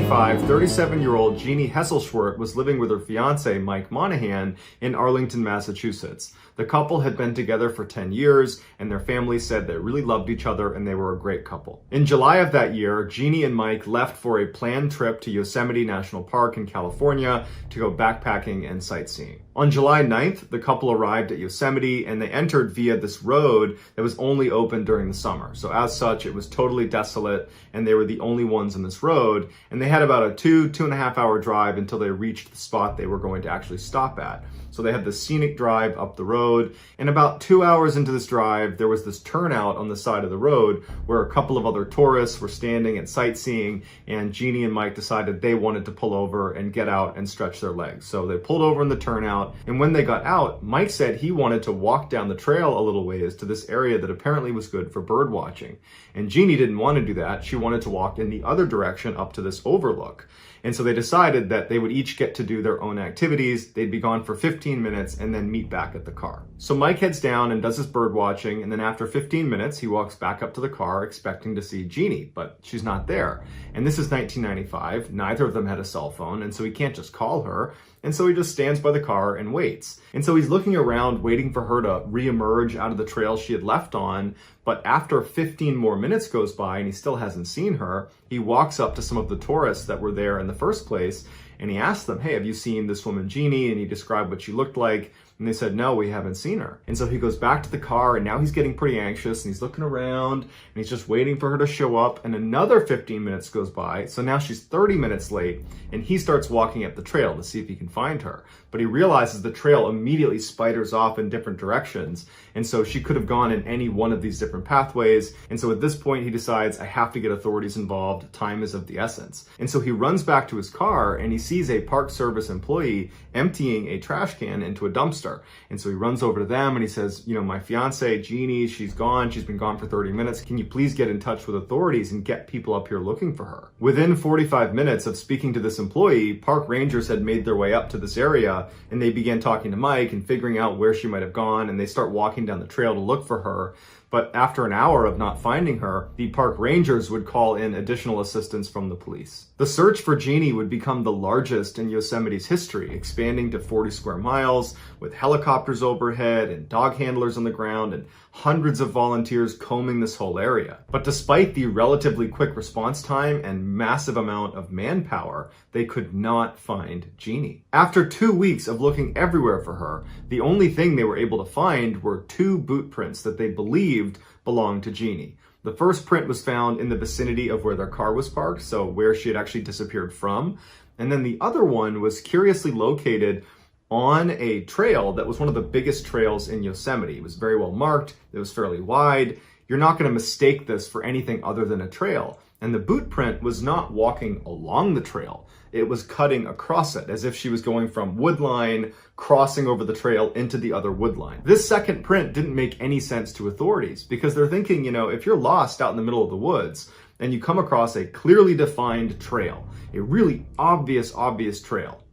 1995, 37-year-old Jeannie Hesselschwert was living with her fiancé, Mike Monahan, in Arlington, Massachusetts. The couple had been together for 10 years, and their families said they really loved each other and they were a great couple. In July of that year, Jeannie and Mike left for a planned trip to Yosemite National Park in California to go backpacking and sightseeing. On July 9th, the couple arrived at Yosemite and they entered via this road that was only open during the summer. So as such, it was totally desolate and they were the only ones in this road. And they had about a 2.5 hour drive until they reached the spot they were going to actually stop at. So they had the scenic drive up the road, and about 2 hours into this drive, there was this turnout on the side of the road where a couple of other tourists were standing and sightseeing, and Jeannie and Mike decided they wanted to pull over and get out and stretch their legs. So they pulled over in the turnout, and when they got out, Mike said he wanted to walk down the trail a little ways to this area that apparently was good for bird watching. And Jeannie didn't want to do that. She wanted to walk in the other direction up to this overlook. And so they decided that they would each get to do their own activities. They'd be gone for 15 minutes and then meet back at the car. So Mike heads down and does his bird watching, and then after 15 minutes, he walks back up to the car expecting to see Jeannie, but she's not there. And this is 1995. Neither of them had a cell phone, and so he can't just call her. And so he just stands by the car and waits. And so he's looking around, waiting for her to reemerge out of the trail she had left on. But after 15 more minutes goes by and he still hasn't seen her, he walks up to some of the tourists that were there in the first place. And he asks them, hey, have you seen this woman Jeannie? And he described what she looked like. And they said, no, we haven't seen her. And so he goes back to the car, and now he's getting pretty anxious, and he's looking around, and he's just waiting for her to show up, and another 15 minutes goes by. So now she's 30 minutes late, and he starts walking up the trail to see if he can find her. But he realizes the trail immediately spiders off in different directions, and so she could have gone in any one of these different pathways. And so at this point, he decides, I have to get authorities involved. Time is of the essence. And so he runs back to his car, and he sees a Park Service employee emptying a trash can into a dumpster. And so he runs over to them and he says, you know, my fiance, Jeannie, she's gone. She's been gone for 30 minutes. Can you please get in touch with authorities and get people up here looking for her? Within 45 minutes of speaking to this employee, park rangers had made their way up to this area, and they began talking to Mike and figuring out where she might have gone, and they start walking down the trail to look for her. But after an hour of not finding her, the park rangers would call in additional assistance from the police. The search for Jeannie would become the largest in Yosemite's history, expanding to 40 square miles, with helicopters overhead and dog handlers on the ground and hundreds of volunteers combing this whole area. But despite the relatively quick response time and massive amount of manpower, they could not find Jeannie. After 2 weeks of looking everywhere for her, the only thing they were able to find were 2 boot prints that they believed belonged to Jeannie. The first print was found in the vicinity of where their car was parked, so where she had actually disappeared from. And then the other one was curiously located on a trail that was one of the biggest trails in Yosemite. It was very well marked, it was fairly wide. You're not going to mistake this for anything other than a trail. And the boot print was not walking along the trail. It was cutting across it, as if she was going from wood line, crossing over the trail into the other wood line. This second print didn't make any sense to authorities because they're thinking, you know, if you're lost out in the middle of the woods and you come across a clearly defined trail, a really obvious trail,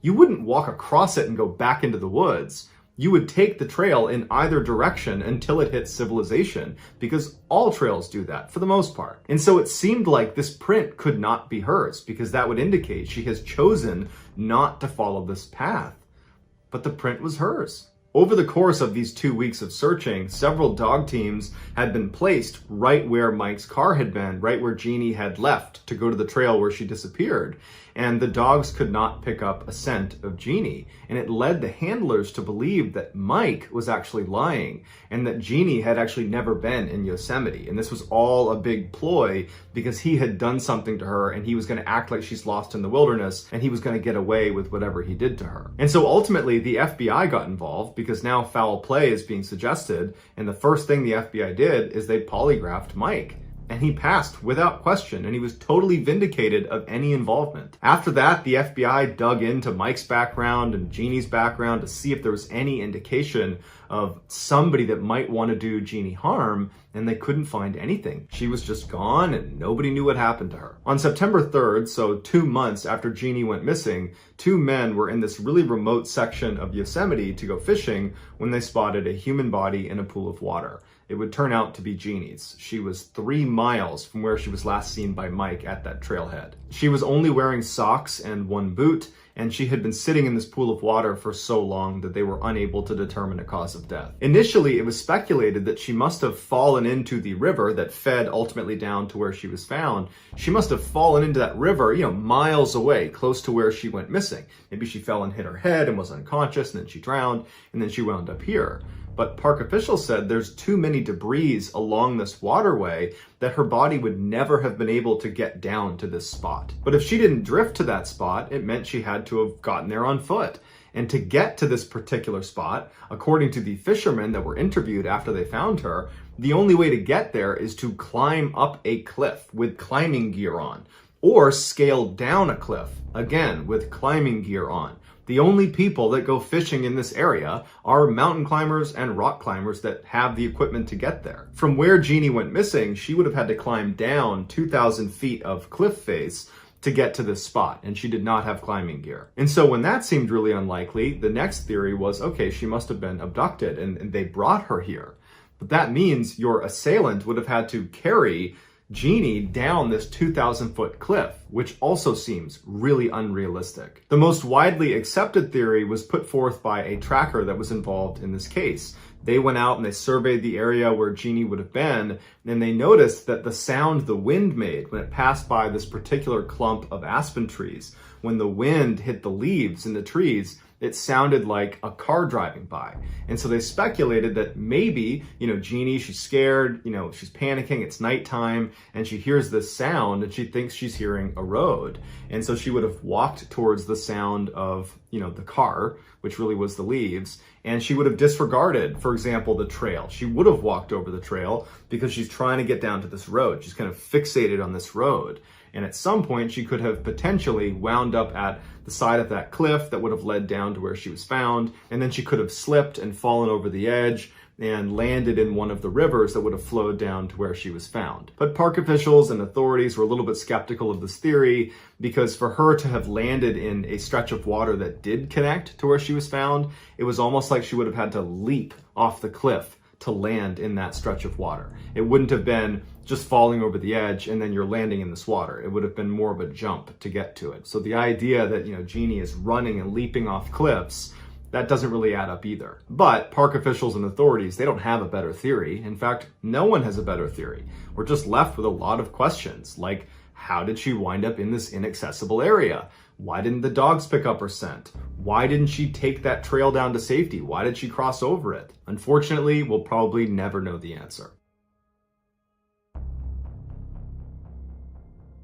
you wouldn't walk across it and go back into the woods. You would take the trail in either direction until it hits civilization, because all trails do that for the most part. And so it seemed like this print could not be hers, because that would indicate she has chosen not to follow this path. But the print was hers. Over the course of these 2 weeks of searching, several dog teams had been placed right where Mike's car had been, right where Jeannie had left to go to the trail where she disappeared. And the dogs could not pick up a scent of Jeannie. And it led the handlers to believe that Mike was actually lying and that Jeannie had actually never been in Yosemite. And this was all a big ploy because he had done something to her and he was going to act like she's lost in the wilderness and he was going to get away with whatever he did to her. And so ultimately the FBI got involved because now foul play is being suggested. And the first thing the FBI did is they polygraphed Mike. And he passed without question, and he was totally vindicated of any involvement. After that, the FBI dug into Mike's background and Jeannie's background to see if there was any indication of somebody that might want to do Jeannie harm, and they couldn't find anything. She was just gone, and nobody knew what happened to her. On September 3rd, so 2 months after Jeannie went missing, 2 men were in this really remote section of Yosemite to go fishing when they spotted a human body in a pool of water. it would turn out to be Jeannie's. She was 3 miles from where she was last seen by Mike at that trailhead. She was only wearing socks and 1 boot, and she had been sitting in this pool of water for so long that they were unable to determine a cause of death. Initially, it was speculated that she must have fallen into the river that fed ultimately down to where she was found. She must have fallen into that river, miles away, close to where she went missing. Maybe she fell and hit her head and was unconscious, and then she drowned, and then she wound up here. But park officials said there's too many debris along this waterway that her body would never have been able to get down to this spot. But if she didn't drift to that spot, it meant she had to have gotten there on foot. And to get to this particular spot, according to the fishermen that were interviewed after they found her, the only way to get there is to climb up a cliff with climbing gear on, or scale down a cliff, again, with climbing gear on. The only people that go fishing in this area are mountain climbers and rock climbers that have the equipment to get there. From where Jeannie went missing, she would have had to climb down 2,000 feet of cliff face to get to this spot, and she did not have climbing gear. And so when that seemed really unlikely, the next theory was, okay, she must have been abducted and they brought her here. But that means your assailant would have had to carry Jeannie down this 2,000-foot cliff, which also seems really unrealistic. The most widely accepted theory was put forth by a tracker that was involved in this case. They went out and they surveyed the area where Jeannie would have been, and they noticed that the sound the wind made when it passed by this particular clump of aspen trees, when the wind hit the leaves in the trees, it sounded like a car driving by. And so they speculated that maybe, Jeannie, she's scared, she's panicking, it's nighttime, and she hears this sound and she thinks she's hearing a road. And so she would have walked towards the sound of, the car, which really was the leaves, and she would have disregarded, for example, the trail. She would have walked over the trail because she's trying to get down to this road. She's kind of fixated on this road. And at some point, she could have potentially wound up at the side of that cliff that would have led down to where she was found. And then she could have slipped and fallen over the edge and landed in one of the rivers that would have flowed down to where she was found. But park officials and authorities were a little bit skeptical of this theory because for her to have landed in a stretch of water that did connect to where she was found, it was almost like she would have had to leap off the cliff to land in that stretch of water. It wouldn't have been just falling over the edge and then you're landing in this water. It would have been more of a jump to get to it. So the idea that, Jeannie is running and leaping off cliffs, that doesn't really add up either. But park officials and authorities, they don't have a better theory. In fact, no one has a better theory. We're just left with a lot of questions, like how did she wind up in this inaccessible area? Why didn't the dogs pick up her scent? Why didn't she take that trail down to safety? Why did she cross over it? Unfortunately, we'll probably never know the answer.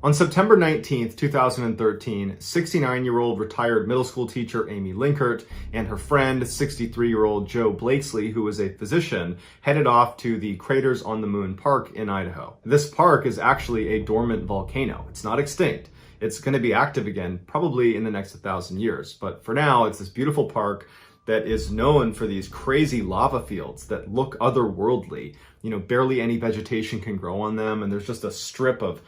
On September 19th, 2013, 69-year-old retired middle school teacher Amy Linkert and her friend, 63-year-old Joe Blakesley, who was a physician, headed off to the Craters on the Moon Park in Idaho. This park is actually a dormant volcano. It's not extinct. It's going to be active again, probably in the next 1,000 years. But for now, it's this beautiful park that is known for these crazy lava fields that look otherworldly. Barely any vegetation can grow on them, and there's just a strip of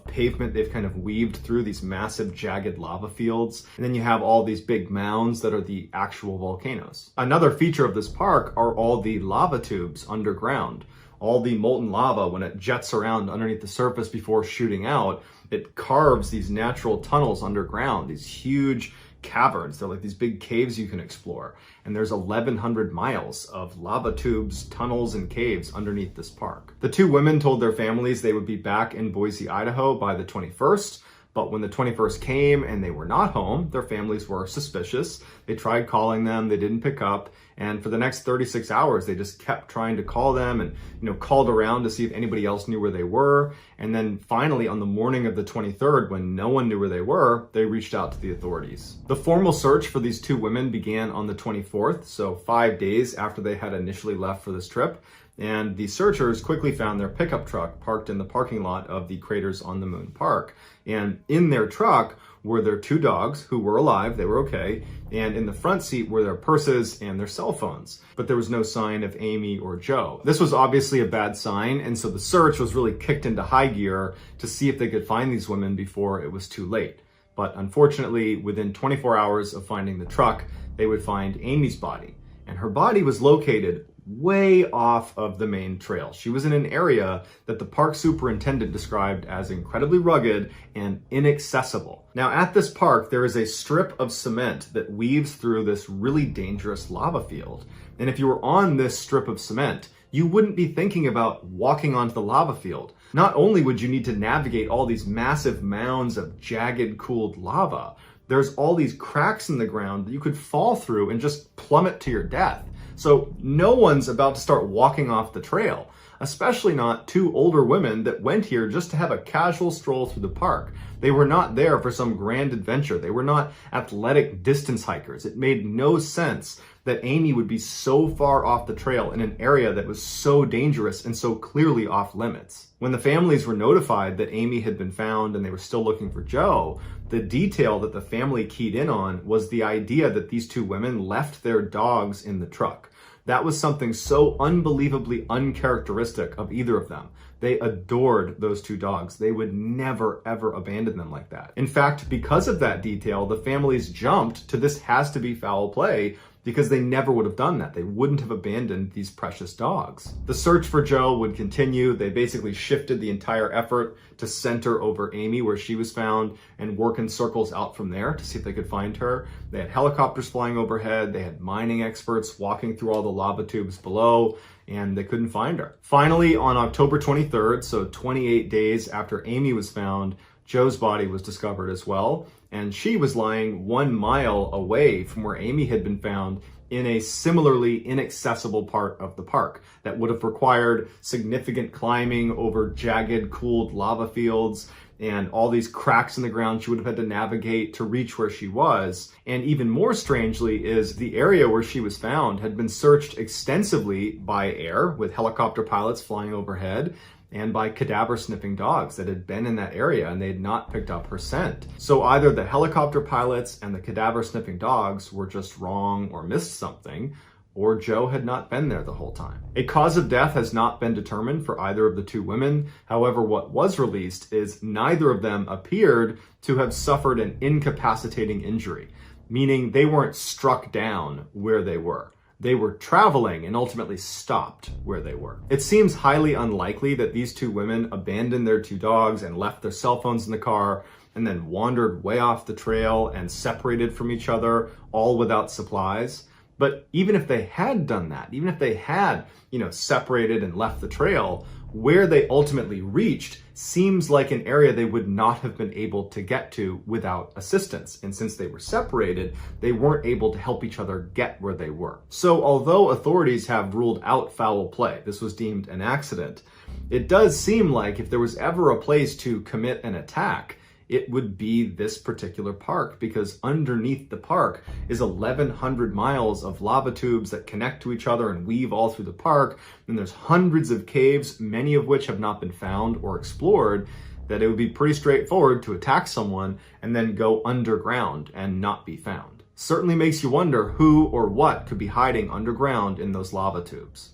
pavement they've kind of weaved through these massive jagged lava fields. And then you have all these big mounds that are the actual volcanoes. Another feature of this park are all the lava tubes underground. All the molten lava, when it jets around underneath the surface before shooting out, it carves these natural tunnels underground, these huge caverns. They're like these big caves you can explore. And there's 1,100 miles of lava tubes, tunnels, and caves underneath this park. The two women told their families they would be back in Boise, Idaho by the 21st. But when the 21st came and they were not home, their families were suspicious. They tried calling them, they didn't pick up. And for the next 36 hours, they just kept trying to call them and, called around to see if anybody else knew where they were. And then finally, on the morning of the 23rd, when no one knew where they were, they reached out to the authorities. The formal search for these two women began on the 24th, so 5 days after they had initially left for this trip. And the searchers quickly found their pickup truck parked in the parking lot of the Craters on the Moon Park. And in their truck were their two dogs who were alive, they were okay, and in the front seat were their purses and their cell phones. But there was no sign of Amy or Joe. This was obviously a bad sign, and so the search was really kicked into high gear to see if they could find these women before it was too late. But unfortunately, within 24 hours of finding the truck, they would find Amy's body. And her body was located way off of the main trail. She was in an area that the park superintendent described as incredibly rugged and inaccessible. Now, at this park, there is a strip of cement that weaves through this really dangerous lava field. And if you were on this strip of cement, you wouldn't be thinking about walking onto the lava field. Not only would you need to navigate all these massive mounds of jagged, cooled lava, there's all these cracks in the ground that you could fall through and just plummet to your death. So no one's about to start walking off the trail, especially not two older women that went here just to have a casual stroll through the park. They were not there for some grand adventure. They were not athletic distance hikers. It made no sense that Amy would be so far off the trail in an area that was so dangerous and so clearly off limits. When the families were notified that Amy had been found and they were still looking for Joe, the detail that the family keyed in on was the idea that these two women left their dogs in the truck. That was something so unbelievably uncharacteristic of either of them. They adored those two dogs. They would never, ever abandon them like that. In fact, because of that detail, the families jumped to this has to be foul play because they never would have done that. They wouldn't have abandoned these precious dogs. The search for Joe would continue. They basically shifted the entire effort to center over Amy where she was found and work in circles out from there to see if they could find her. They had helicopters flying overhead. They had mining experts walking through all the lava tubes below, and they couldn't find her. Finally, on October 23rd, so 28 days after Amy was found, Joe's body was discovered as well, and she was lying 1 mile away from where Amy had been found in a similarly inaccessible part of the park that would have required significant climbing over jagged, cooled lava fields and all these cracks in the ground she would have had to navigate to reach where she was. And even more strangely is the area where she was found had been searched extensively by air with helicopter pilots flying overhead, and by cadaver sniffing dogs that had been in that area and they had not picked up her scent. So either the helicopter pilots and the cadaver sniffing dogs were just wrong or missed something, or Joe had not been there the whole time. A cause of death has not been determined for either of the two women. However, what was released is neither of them appeared to have suffered an incapacitating injury, meaning they weren't struck down where they were. They were traveling and ultimately stopped where they were. It seems highly unlikely that these two women abandoned their two dogs and left their cell phones in the car and then wandered way off the trail and separated from each other, all without supplies. But even if they had done that, even if they had, separated and left the trail, where they ultimately reached seems like an area they would not have been able to get to without assistance. And since they were separated, they weren't able to help each other get where they were. So although authorities have ruled out foul play, this was deemed an accident, it does seem like if there was ever a place to commit an attack, it would be this particular park, because underneath the park is 1,100 miles of lava tubes that connect to each other and weave all through the park. And there's hundreds of caves, many of which have not been found or explored, that it would be pretty straightforward to attack someone and then go underground and not be found. Certainly makes you wonder who or what could be hiding underground in those lava tubes.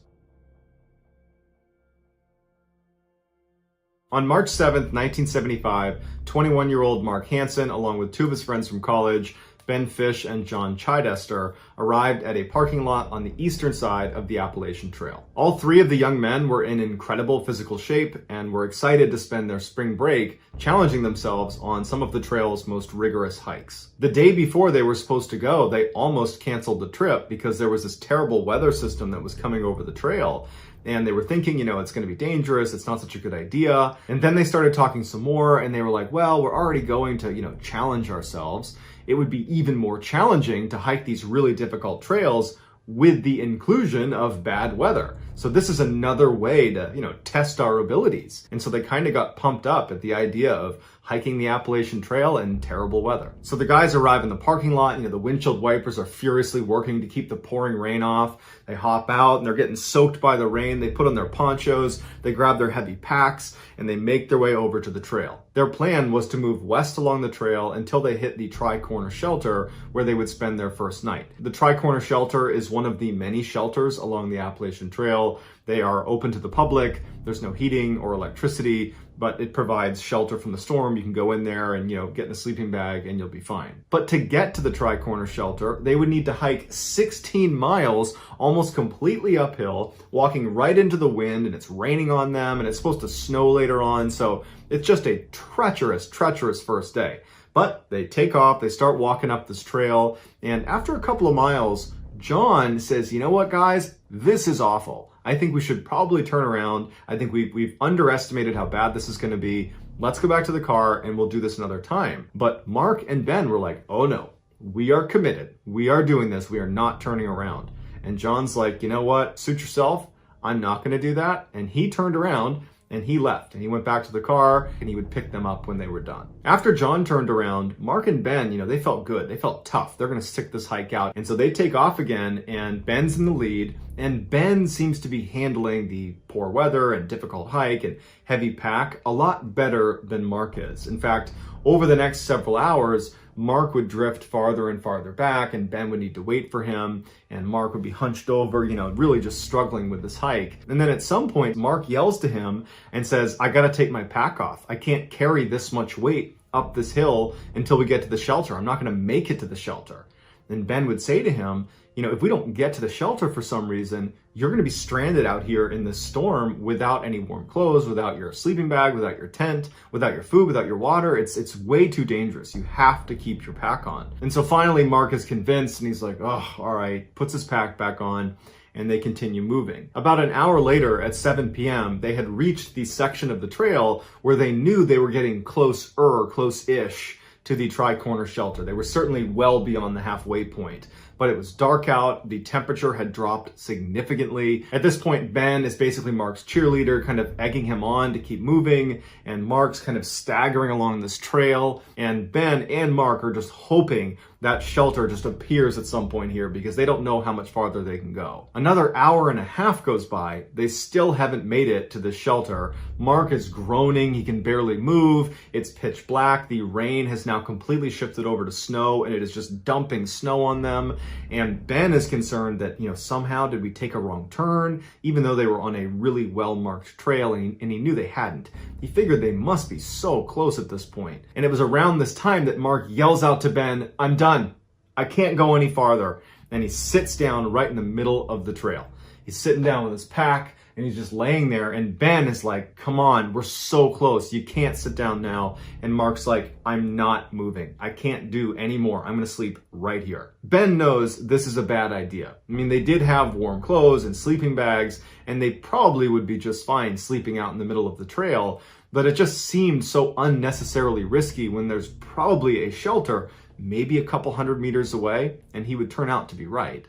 On March 7th, 1975, 21-year-old Mark Hansen, along with two of his friends from college, Ben Fish and John Chidester, arrived at a parking lot on the eastern side of the Appalachian Trail. All three of the young men were in incredible physical shape and were excited to spend their spring break challenging themselves on some of the trail's most rigorous hikes. The day before they were supposed to go, they almost canceled the trip because there was this terrible weather system that was coming over the trail. And they were thinking, it's going to be dangerous. It's not such a good idea. And then they started talking some more and they were like, well, we're already going to, challenge ourselves. It would be even more challenging to hike these really difficult trails with the inclusion of bad weather. So this is another way to, test our abilities. And so they kind of got pumped up at the idea of hiking the Appalachian Trail in terrible weather. So the guys arrive in the parking lot, the windshield wipers are furiously working to keep the pouring rain off. They hop out and they're getting soaked by the rain. They put on their ponchos, they grab their heavy packs, and they make their way over to the trail. Their plan was to move west along the trail until they hit the Tri-Corner Shelter, where they would spend their first night. The Tri-Corner Shelter is one of the many shelters along the Appalachian Trail. They are open to the public. There's no heating or electricity, but it provides shelter from the storm. You can go in there and, get in a sleeping bag and you'll be fine. But to get to the Tri-Corner shelter, they would need to hike 16 miles, almost completely uphill, walking right into the wind, and it's raining on them, and it's supposed to snow later on. So it's just a treacherous first day. But they take off, they start walking up this trail, and after a couple of miles, John says, you know what, guys, this is awful. I think we should probably turn around. I think we've underestimated how bad this is going to be. Let's go back to the car and we'll do this another time. But Mark and Ben were like, oh no, we are committed. We are doing this. We are not turning around. And John's like, you know what, suit yourself. I'm not going to do that. And he turned around and he left, and he went back to the car, and he would pick them up when they were done. After John turned around, Mark and Ben, they felt good. They felt tough. They're going to stick this hike out. And so they take off again, and Ben's in the lead, and Ben seems to be handling the poor weather and difficult hike and heavy pack a lot better than Mark is. In fact, over the next several hours, Mark would drift farther and farther back, and Ben would need to wait for him, and Mark would be hunched over, really just struggling with this hike. And then at some point, Mark yells to him and says, I gotta take my pack off. I can't carry this much weight up this hill until we get to the shelter. I'm not gonna make it to the shelter. And Ben would say to him, if we don't get to the shelter for some reason, you're going to be stranded out here in this storm without any warm clothes, without your sleeping bag, without your tent, without your food, without your water. It's way too dangerous. You have to keep your pack on. And so finally, Mark is convinced, and he's like, oh, all right, puts his pack back on, and they continue moving. About an hour later, at 7 p.m., they had reached the section of the trail where they knew they were getting close-ish to the Tri-Corner shelter. They were certainly well beyond the halfway point. But it was dark out, the temperature had dropped significantly. At this point, Ben is basically Mark's cheerleader, kind of egging him on to keep moving, and Mark's kind of staggering along this trail, and Ben and Mark are just hoping that shelter just appears at some point here because they don't know how much farther they can go. Another hour and a half goes by. They still haven't made it to the shelter. Mark is groaning. He can barely move. It's pitch black. The rain has now completely shifted over to snow, and it is just dumping snow on them. And Ben is concerned that, somehow did we take a wrong turn, even though they were on a really well-marked trail, and he knew they hadn't. He figured they must be so close at this point. And it was around this time that Mark yells out to Ben, I'm done. I can't go any farther. And he sits down right in the middle of the trail. He's sitting down with his pack, and he's just laying there, and Ben is like, come on, we're so close. You can't sit down now. And Mark's like, I'm not moving. I can't do any more. I'm gonna sleep right here. Ben knows this is a bad idea. I mean, they did have warm clothes and sleeping bags, and they probably would be just fine sleeping out in the middle of the trail, but it just seemed so unnecessarily risky when there's probably a shelter maybe a couple hundred meters away, and he would turn out to be right.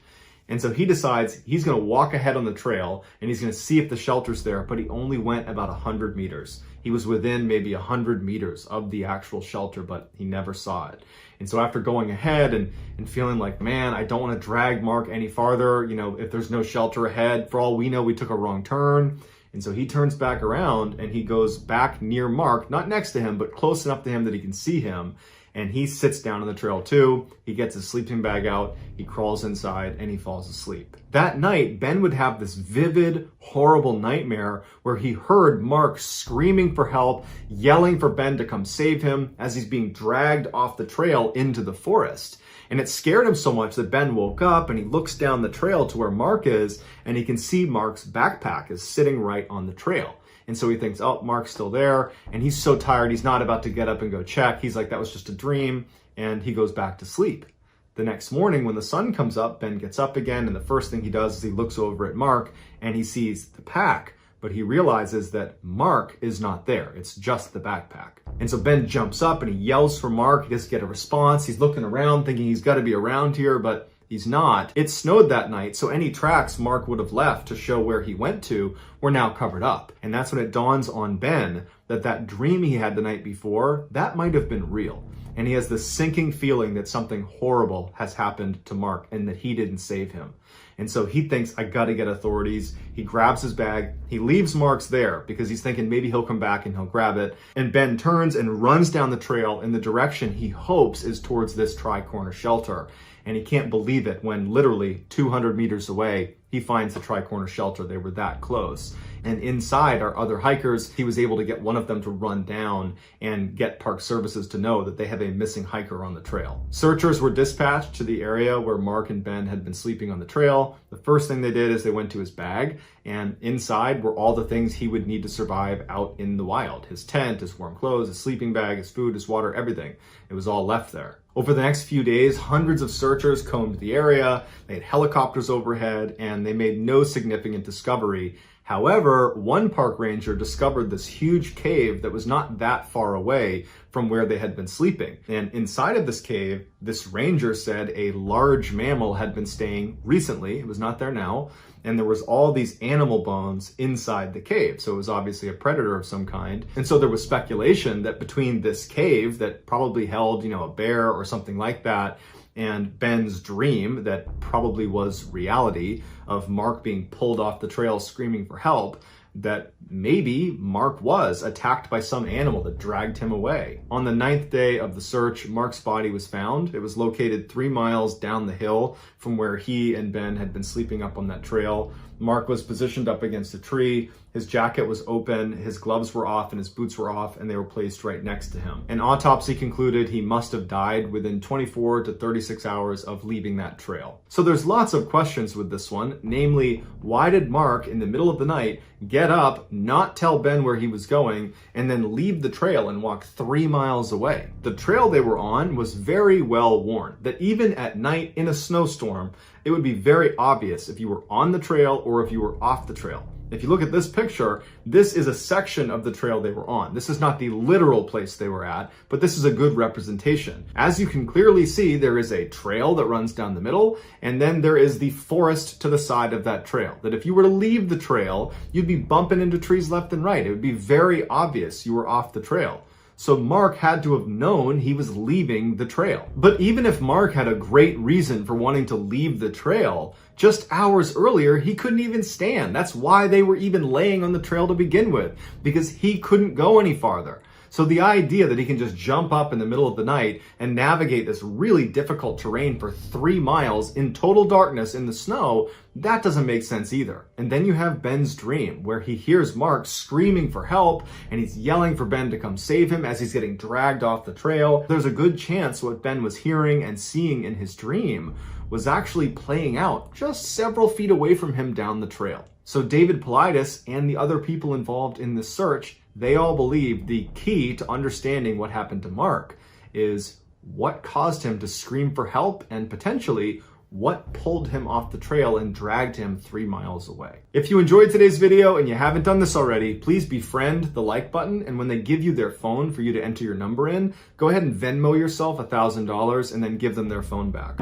And so he decides he's going to walk ahead on the trail, and he's going to see if the shelter's there, but he only went about 100 meters. He was within maybe 100 meters of the actual shelter, but he never saw it. And so after going ahead and feeling like, man, I don't want to drag Mark any farther, if there's no shelter ahead, for all we know, we took a wrong turn. And so he turns back around, and he goes back near Mark, not next to him, but close enough to him that he can see him. And he sits down on the trail too. He gets his sleeping bag out, he crawls inside, and he falls asleep. That night, Ben would have this vivid, horrible nightmare where he heard Mark screaming for help, yelling for Ben to come save him as he's being dragged off the trail into the forest. And it scared him so much that Ben woke up and he looks down the trail to where Mark is, and he can see Mark's backpack is sitting right on the trail. And so he thinks, oh, Mark's still there. And he's so tired, he's not about to get up and go check. He's like, that was just a dream. And he goes back to sleep. The next morning, when the sun comes up, Ben gets up again. And the first thing he does is he looks over at Mark and he sees the pack. But he realizes that Mark is not there. It's just the backpack. And so Ben jumps up and he yells for Mark. He doesn't get a response. He's looking around thinking he's got to be around here, but he's not. It snowed that night, so any tracks Mark would have left to show where he went to were now covered up. And that's when it dawns on Ben that that dream he had the night before, that might have been real. And he has this sinking feeling that something horrible has happened to Mark and that he didn't save him. And so he thinks, I gotta get authorities. He grabs his bag. He leaves Mark's there because he's thinking maybe he'll come back and he'll grab it. And Ben turns and runs down the trail in the direction he hopes is towards this Tri-Corner shelter. And he can't believe it when literally 200 meters away, he finds the Tri-Corner shelter. They were that close. And inside are other hikers. He was able to get one of them to run down and get Park Services to know that they have a missing hiker on the trail. Searchers were dispatched to the area where Mark and Ben had been sleeping on the trail. The first thing they did is they went to his bag, and inside were all the things he would need to survive out in the wild. His tent, his warm clothes, his sleeping bag, his food, his water, everything. It was all left there. Over the next few days, hundreds of searchers combed the area. They had helicopters overhead, and they made no significant discovery. However, one park ranger discovered this huge cave that was not that far away from where they had been sleeping. And inside of this cave, this ranger said a large mammal had been staying recently. It was not there now. And there was all these animal bones inside the cave. So it was obviously a predator of some kind. And so there was speculation that between this cave that probably held, a bear or something like that, and Ben's dream that probably was reality of Mark being pulled off the trail screaming for help, that maybe Mark was attacked by some animal that dragged him away. On the 9th day of the search, Mark's body was found. It was located 3 miles down the hill from where he and Ben had been sleeping up on that trail. Mark was positioned up against a tree. His jacket was open, his gloves were off, and his boots were off, and they were placed right next to him. An autopsy concluded he must have died within 24 to 36 hours of leaving that trail. So there's lots of questions with this one, namely, why did Mark, in the middle of the night, get up, not tell Ben where he was going, and then leave the trail and walk 3 miles away? The trail they were on was very well worn, that even at night in a snowstorm, it would be very obvious if you were on the trail or if you were off the trail. If you look at this picture, this is a section of the trail they were on. This is not the literal place they were at, but this is a good representation. As you can clearly see, there is a trail that runs down the middle, and then there is the forest to the side of that trail. That if you were to leave the trail, you'd be bumping into trees left and right. It would be very obvious you were off the trail. So Mark had to have known he was leaving the trail. But even if Mark had a great reason for wanting to leave the trail, just hours earlier, he couldn't even stand. That's why they were even laying on the trail to begin with, because he couldn't go any farther. So the idea that he can just jump up in the middle of the night and navigate this really difficult terrain for 3 miles in total darkness in the snow, that doesn't make sense either. And then you have Ben's dream, where he hears Mark screaming for help, and he's yelling for Ben to come save him as he's getting dragged off the trail. There's a good chance what Ben was hearing and seeing in his dream was actually playing out just several feet away from him down the trail. So David Paulides and the other people involved in this search, they all believe the key to understanding what happened to Mark is what caused him to scream for help, and potentially what pulled him off the trail and dragged him 3 miles away. If you enjoyed today's video and you haven't done this already, please befriend the like button, and when they give you their phone for you to enter your number in, go ahead and Venmo yourself $1,000 and then give them their phone back.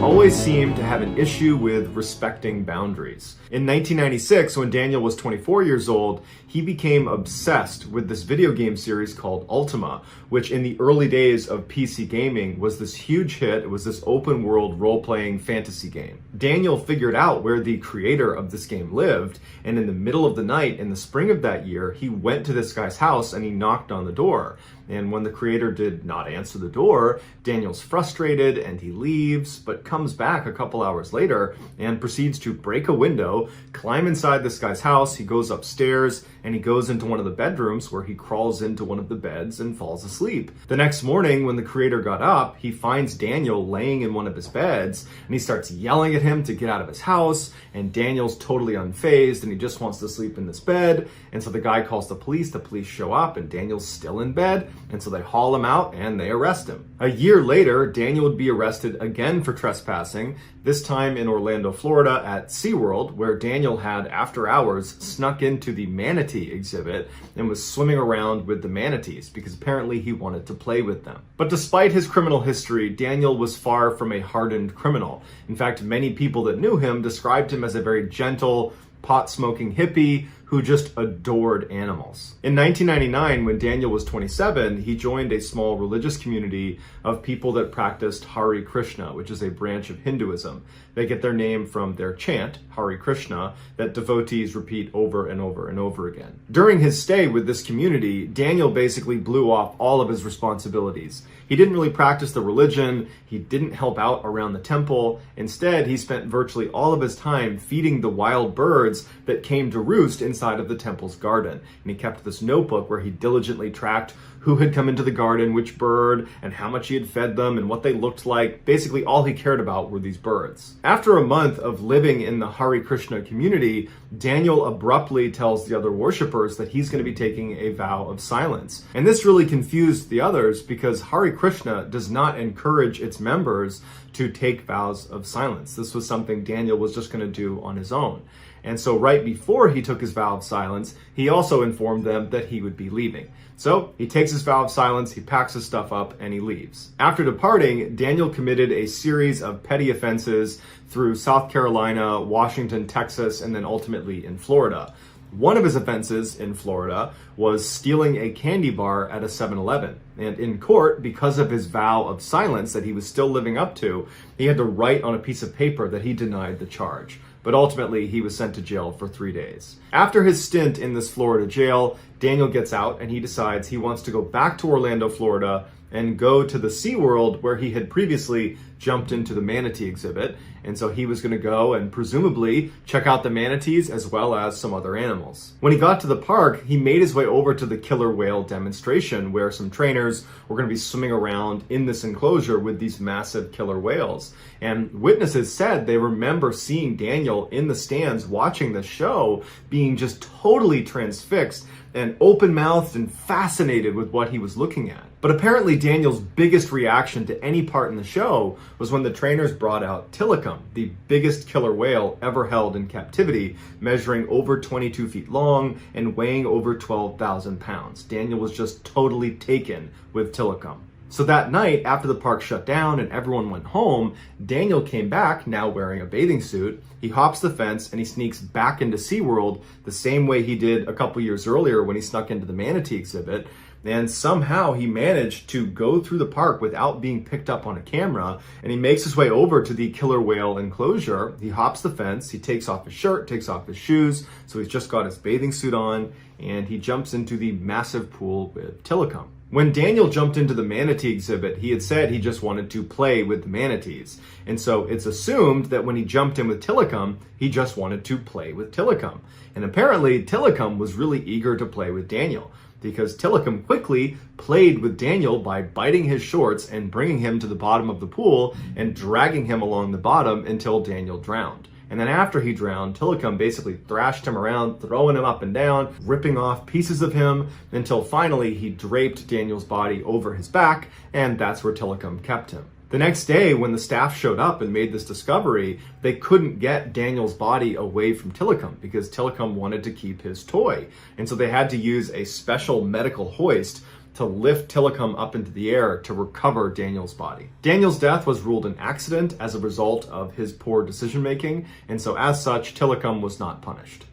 Always seemed to have an issue with respecting boundaries. In 1996, when Daniel was 24 years old, he became obsessed with this video game series called Ultima, which in the early days of PC gaming was this huge hit. It was this open world role-playing fantasy game. Daniel figured out where the creator of this game lived, and in the middle of the night in the spring of that year, he went to this guy's house and he knocked on the door. And when the creator did not answer the door, Daniel's frustrated and he leaves, but comes back a couple hours later and proceeds to break a window, climb inside this guy's house. He goes upstairs and he goes into one of the bedrooms where he crawls into one of the beds and falls asleep. The next morning, when the creator got up, he finds Daniel laying in one of his beds and he starts yelling at him to get out of his house, and Daniel's totally unfazed and he just wants to sleep in this bed. And so the guy calls the police show up, and Daniel's still in bed. And so they haul him out and they arrest him. A year later, Daniel would be arrested again for trespassing, this time in Orlando, Florida at SeaWorld, where Daniel had, after hours, snuck into the manatee exhibit and was swimming around with the manatees because apparently he wanted to play with them. But despite his criminal history, Daniel was far from a hardened criminal. In fact, many people that knew him described him as a very gentle, pot-smoking hippie who just adored animals. In 1999, when Daniel was 27, he joined a small religious community of people that practiced Hare Krishna, which is a branch of Hinduism. They get their name from their chant, Hare Krishna, that devotees repeat over and over and over again. During his stay with this community, Daniel basically blew off all of his responsibilities. He didn't really practice the religion, he didn't help out around the temple. Instead, he spent virtually all of his time feeding the wild birds that came to roost inside of the temple's garden. And he kept this notebook where he diligently tracked who had come into the garden, which bird, and how much he had fed them, and what they looked like. Basically, all he cared about were these birds. After a month of living in the Hare Krishna community, Daniel abruptly tells the other worshippers that he's going to be taking a vow of silence. And this really confused the others because Hare Krishna does not encourage its members to take vows of silence. This was something Daniel was just going to do on his own. And so right before he took his vow of silence, he also informed them that he would be leaving. So he takes his vow of silence, he packs his stuff up, and he leaves. After departing, Daniel committed a series of petty offenses through South Carolina, Washington, Texas, and then ultimately in Florida. One of his offenses in Florida was stealing a candy bar at a 7-Eleven. And in court, because of his vow of silence that he was still living up to, he had to write on a piece of paper that he denied the charge. But ultimately, he was sent to jail for 3 days. After his stint in this Florida jail, Daniel gets out and he decides he wants to go back to Orlando, Florida, and go to the SeaWorld where he had previously jumped into the manatee exhibit. And so he was going to go and presumably check out the manatees as well as some other animals. When he got to the park, he made his way over to the killer whale demonstration where some trainers were going to be swimming around in this enclosure with these massive killer whales. And witnesses said they remember seeing Daniel in the stands watching the show being just totally transfixed and open-mouthed and fascinated with what he was looking at. But apparently Daniel's biggest reaction to any part in the show was when the trainers brought out Tilikum, the biggest killer whale ever held in captivity, measuring over 22 feet long and weighing over 12,000 pounds. Daniel was just totally taken with Tilikum. So that night, after the park shut down and everyone went home, Daniel came back, now wearing a bathing suit. He hops the fence and he sneaks back into SeaWorld the same way he did a couple years earlier when he snuck into the manatee exhibit. And somehow he managed to go through the park without being picked up on a camera. And he makes his way over to the killer whale enclosure. He hops the fence, he takes off his shirt, takes off his shoes. So he's just got his bathing suit on and he jumps into the massive pool with Tilikum. When Daniel jumped into the manatee exhibit, he had said he just wanted to play with the manatees. And so it's assumed that when he jumped in with Tilikum, he just wanted to play with Tilikum. And apparently Tilikum was really eager to play with Daniel, because Tilikum quickly played with Daniel by biting his shorts and bringing him to the bottom of the pool and dragging him along the bottom until Daniel drowned. And then after he drowned, Tilikum basically thrashed him around, throwing him up and down, ripping off pieces of him, until finally he draped Daniel's body over his back, and that's where Tilikum kept him. The next day, when the staff showed up and made this discovery, they couldn't get Daniel's body away from Tilikum because Tilikum wanted to keep his toy. And so they had to use a special medical hoist to lift Tilikum up into the air to recover Daniel's body. Daniel's death was ruled an accident as a result of his poor decision making, and so as such, Tilikum was not punished.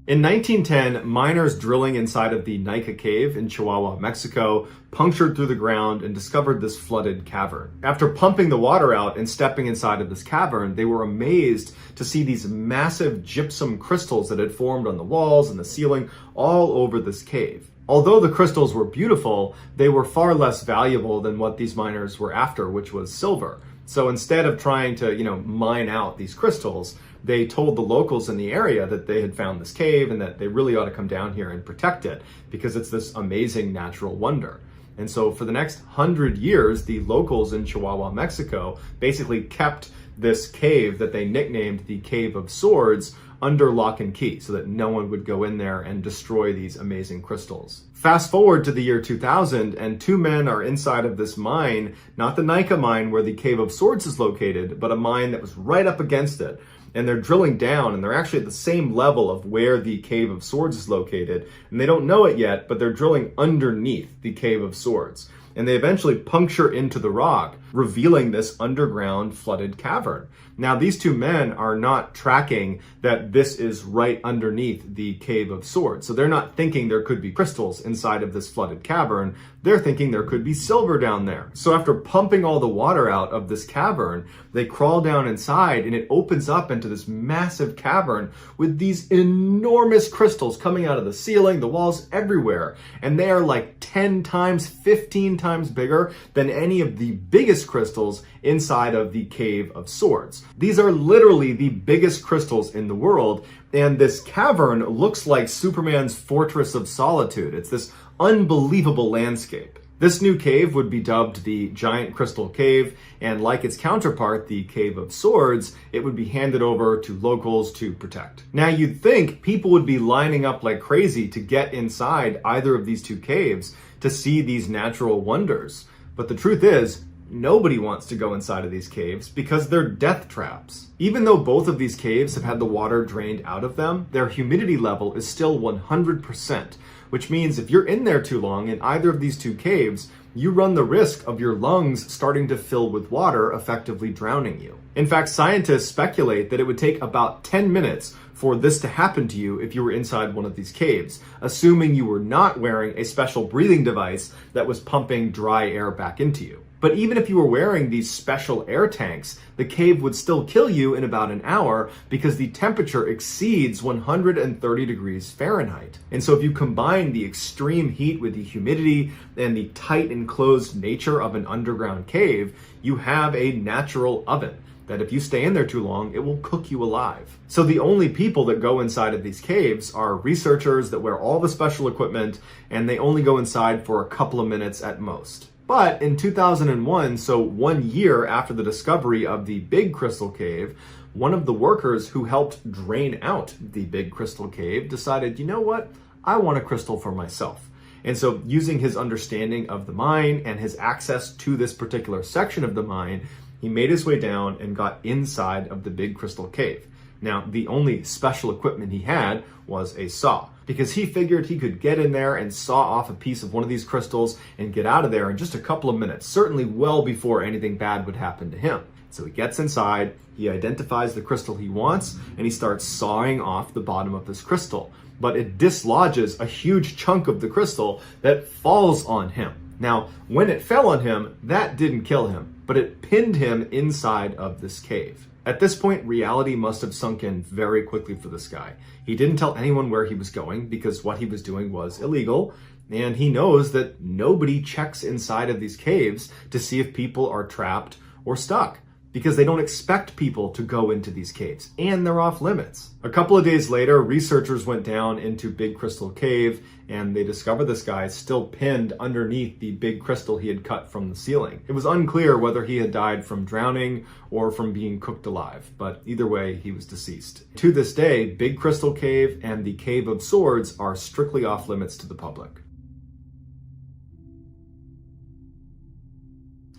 In 1910, miners drilling inside of the Nika Cave in Chihuahua, Mexico, punctured through the ground and discovered this flooded cavern. After pumping the water out and stepping inside of this cavern, they were amazed to see these massive gypsum crystals that had formed on the walls and the ceiling all over this cave. Although the crystals were beautiful, they were far less valuable than what these miners were after, which was silver. So instead of trying to, mine out these crystals, they told the locals in the area that they had found this cave and that they really ought to come down here and protect it because it's this amazing natural wonder. And so for the next 100 years, the locals in Chihuahua, Mexico, basically kept this cave that they nicknamed the Cave of Swords under lock and key so that no one would go in there and destroy these amazing crystals. Fast forward to the year 2000 and two men are inside of this mine, not the Nika mine where the Cave of Swords is located, but a mine that was right up against it. And they're drilling down and they're actually at the same level of where the Cave of Swords is located. And they don't know it yet, but they're drilling underneath the Cave of Swords. and they eventually puncture into the rock, revealing this underground flooded cavern. Now, these two men are not tracking that this is right underneath the Cave of Swords. So they're not thinking there could be crystals inside of this flooded cavern. They're thinking there could be silver down there. So after pumping all the water out of this cavern, they crawl down inside and it opens up into this massive cavern with these enormous crystals coming out of the ceiling, the walls, everywhere. And they are like 10 times, 15 times bigger than any of the biggest crystals inside of the Cave of Swords. These are literally the biggest crystals in the world, and this cavern looks like Superman's Fortress of Solitude. It's this unbelievable landscape. This new cave would be dubbed the Giant Crystal Cave, and like its counterpart, the Cave of Swords, it would be handed over to locals to protect. Now, you'd think people would be lining up like crazy to get inside either of these two caves to see these natural wonders. But the truth is, nobody wants to go inside of these caves because they're death traps. Even though both of these caves have had the water drained out of them, their humidity level is still 100%, which means if you're in there too long in either of these two caves, you run the risk of your lungs starting to fill with water, effectively drowning you. In fact, scientists speculate that it would take about 10 minutes for this to happen to you if you were inside one of these caves, assuming you were not wearing a special breathing device that was pumping dry air back into you. But even if you were wearing these special air tanks, the cave would still kill you in about an hour because the temperature exceeds 130 degrees Fahrenheit. And so if you combine the extreme heat with the humidity and the tight enclosed nature of an underground cave, you have a natural oven that if you stay in there too long, it will cook you alive. So the only people that go inside of these caves are researchers that wear all the special equipment, and they only go inside for a couple of minutes at most. But in 2001, so 1 year after the discovery of the Big Crystal Cave, one of the workers who helped drain out the Big Crystal Cave decided, you know what, I want a crystal for myself. And so using his understanding of the mine and his access to this particular section of the mine, he made his way down and got inside of the Big Crystal Cave. Now, the only special equipment he had was a saw, because he figured he could get in there and saw off a piece of one of these crystals and get out of there in just a couple of minutes, certainly well before anything bad would happen to him. So he gets inside, he identifies the crystal he wants, and he starts sawing off the bottom of this crystal. But it dislodges a huge chunk of the crystal that falls on him. Now, when it fell on him, that didn't kill him, but it pinned him inside of this cave. At this point, reality must have sunk in very quickly for this guy. He didn't tell anyone where he was going because what he was doing was illegal, and he knows that nobody checks inside of these caves to see if people are trapped or stuck, because they don't expect people to go into these caves, and they're off limits. A couple of days later, researchers went down into Big Crystal Cave, and they discovered this guy still pinned underneath the big crystal he had cut from the ceiling. It was unclear whether he had died from drowning or from being cooked alive, but either way, he was deceased. To this day, Big Crystal Cave and the Cave of Swords are strictly off limits to the public.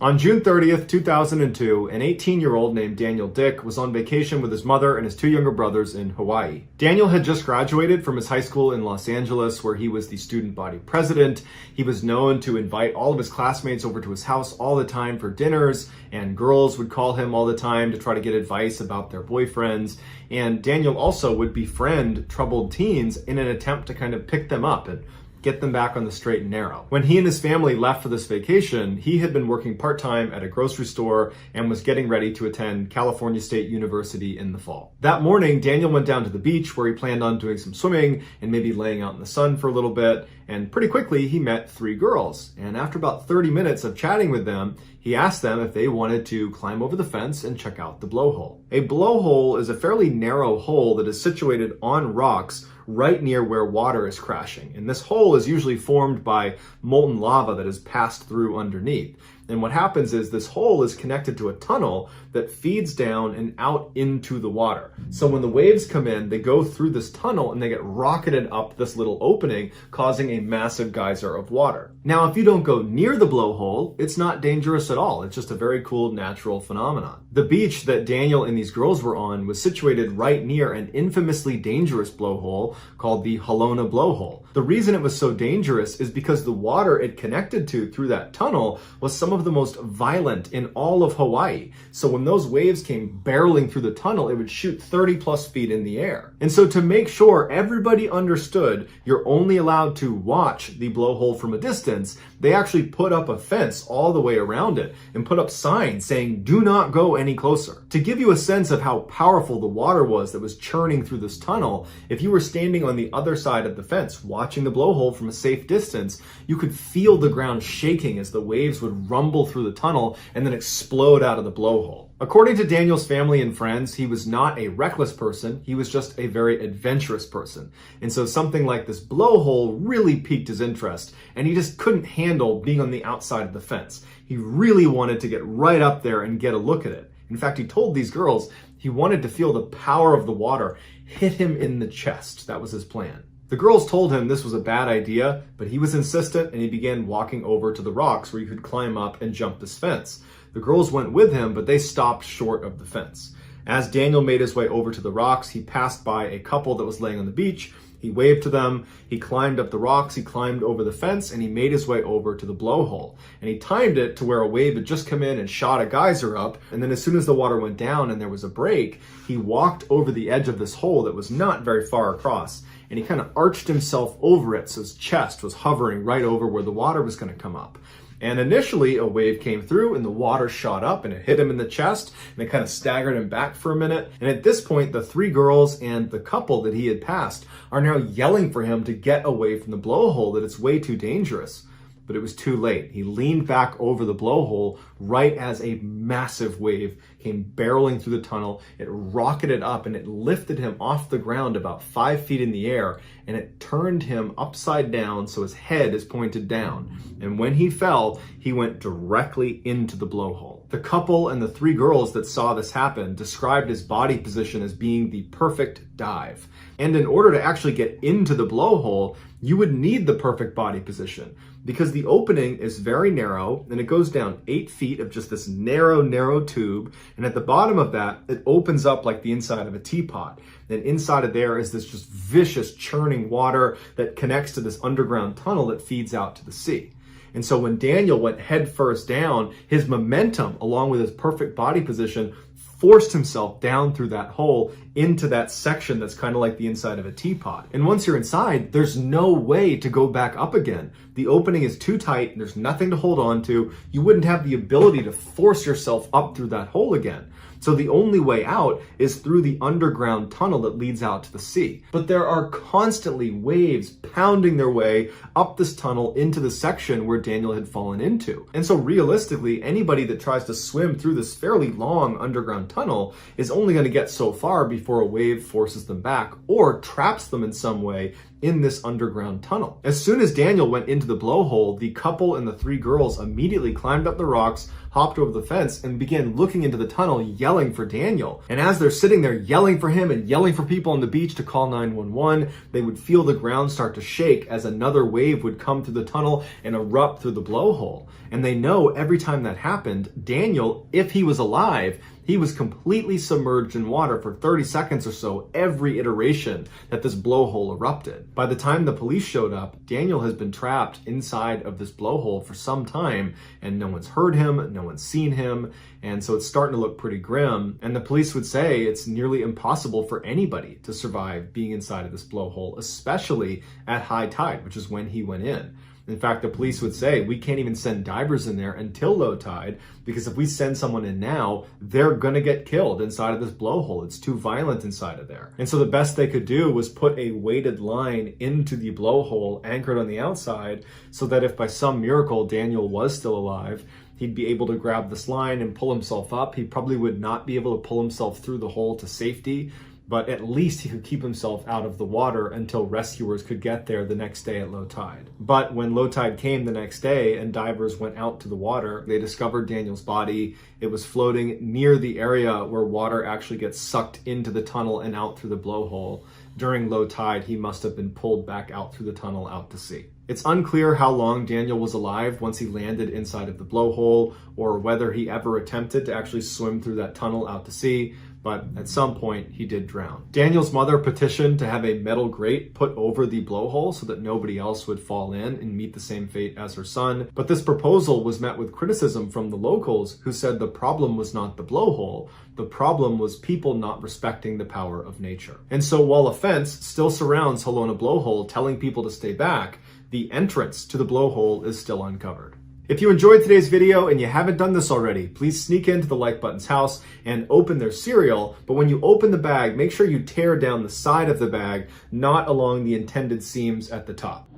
On June 30th, 2002, an 18-year-old named Daniel Dick was on vacation with his mother and his two younger brothers in Hawaii. Daniel had just graduated from his high school in Los Angeles, where he was the student body president. He was known to invite all of his classmates over to his house all the time for dinners, and girls would call him all the time to try to get advice about their boyfriends. And Daniel also would befriend troubled teens in an attempt to kind of pick them up and get them back on the straight and narrow. When he and his family left for this vacation, he had been working part-time at a grocery store and was getting ready to attend California State University in the fall. That morning, Daniel went down to the beach where he planned on doing some swimming and maybe laying out in the sun for a little bit. And pretty quickly, he met 3 girls. And after about 30 minutes of chatting with them, he asked them if they wanted to climb over the fence and check out the blowhole. A blowhole is a fairly narrow hole that is situated on rocks right near where water is crashing. And this hole is usually formed by molten lava that has passed through underneath. And what happens is this hole is connected to a tunnel that feeds down and out into the water. So when the waves come in, they go through this tunnel and they get rocketed up this little opening, causing a massive geyser of water. Now, if you don't go near the blowhole, it's not dangerous at all. It's just a very cool natural phenomenon. The beach that Daniel and these girls were on was situated right near an infamously dangerous blowhole called the Halona blowhole. The reason it was so dangerous is because the water it connected to through that tunnel was some of the most violent in all of Hawaii. So when those waves came barreling through the tunnel, it would shoot 30 plus feet in the air. And so to make sure everybody understood you're only allowed to watch the blowhole from a distance, they actually put up a fence all the way around it and put up signs saying, "Do not go any closer." To give you a sense of how powerful the water was that was churning through this tunnel, if you were standing on the other side of the fence watching the blowhole from a safe distance, you could feel the ground shaking as the waves would rumble through the tunnel and then explode out of the blowhole. According to Daniel's family and friends, he was not a reckless person, he was just a very adventurous person. And so something like this blowhole really piqued his interest, and he just couldn't handle being on the outside of the fence. He really wanted to get right up there and get a look at it. In fact, he told these girls he wanted to feel the power of the water hit him in the chest. That was his plan. The girls told him this was a bad idea, but he was insistent and he began walking over to the rocks where you could climb up and jump this fence. The girls went with him, but they stopped short of the fence. As Daniel made his way over to the rocks, he passed by a couple that was laying on the beach. He waved to them, he climbed up the rocks, he climbed over the fence, and he made his way over to the blowhole. And he timed it to where a wave had just come in and shot a geyser up, and then as soon as the water went down and there was a break, he walked over the edge of this hole that was not very far across, and he kind of arched himself over it so his chest was hovering right over where the water was going to come up. And initially a wave came through and the water shot up and it hit him in the chest and it kind of staggered him back for a minute. And at this point, the three girls and the couple that he had passed are now yelling for him to get away from the blowhole, that it's way too dangerous. But it was too late. He leaned back over the blowhole right as a massive wave came barreling through the tunnel. It rocketed up and it lifted him off the ground about 5 feet in the air, and it turned him upside down so his head is pointed down. And when he fell, he went directly into the blowhole. The couple and the three girls that saw this happen described his body position as being the perfect dive. And in order to actually get into the blowhole, you would need the perfect body position because the opening is very narrow and it goes down 8 feet of just this narrow tube. And at the bottom of that, it opens up like the inside of a teapot. And inside of there is this just vicious churning water that connects to this underground tunnel that feeds out to the sea. And so when Daniel went head first down, his momentum, along with his perfect body position, forced himself down through that hole into that section that's kind of like the inside of a teapot. And once you're inside, there's no way to go back up again. The opening is too tight, and there's nothing to hold on to. You wouldn't have the ability to force yourself up through that hole again. So the only way out is through the underground tunnel that leads out to the sea. But there are constantly waves pounding their way up this tunnel into the section where Daniel had fallen into. And so realistically, anybody that tries to swim through this fairly long underground tunnel is only going to get so far before a wave forces them back or traps them in some way in this underground tunnel. As soon as Daniel went into the blowhole, the couple and the three girls immediately climbed up the rocks, hopped over the fence, and began looking into the tunnel, yelling for Daniel. And as they're sitting there yelling for him and yelling for people on the beach to call 911, they would feel the ground start to shake as another wave would come through the tunnel and erupt through the blowhole. And they know every time that happened, Daniel, if he was alive, he was completely submerged in water for 30 seconds or so every iteration that this blowhole erupted. By the time the police showed up, Daniel has been trapped inside of this blowhole for some time, and no one's heard him, no one's seen him, and so it's starting to look pretty grim. And the police would say it's nearly impossible for anybody to survive being inside of this blowhole, especially at high tide, which is when he went in. In fact, the police would say, we can't even send divers in there until low tide, because if we send someone in now, they're gonna get killed inside of this blowhole. It's too violent inside of there. And so the best they could do was put a weighted line into the blowhole anchored on the outside, so that if by some miracle Daniel was still alive, he'd be able to grab this line and pull himself up. He probably would not be able to pull himself through the hole to safety, but at least he could keep himself out of the water until rescuers could get there the next day at low tide. But when low tide came the next day and divers went out to the water, they discovered Daniel's body. It was floating near the area where water actually gets sucked into the tunnel and out through the blowhole. During low tide, he must have been pulled back out through the tunnel out to sea. It's unclear how long Daniel was alive once he landed inside of the blowhole, or whether he ever attempted to actually swim through that tunnel out to sea, but at some point he did drown. Daniel's mother petitioned to have a metal grate put over the blowhole so that nobody else would fall in and meet the same fate as her son. But this proposal was met with criticism from the locals, who said the problem was not the blowhole. The problem was people not respecting the power of nature. And so while a fence still surrounds Halona Blowhole, telling people to stay back, the entrance to the blowhole is still uncovered. If you enjoyed today's video and you haven't done this already, please sneak into the like button's house and open their cereal. But when you open the bag, make sure you tear down the side of the bag, not along the intended seams at the top.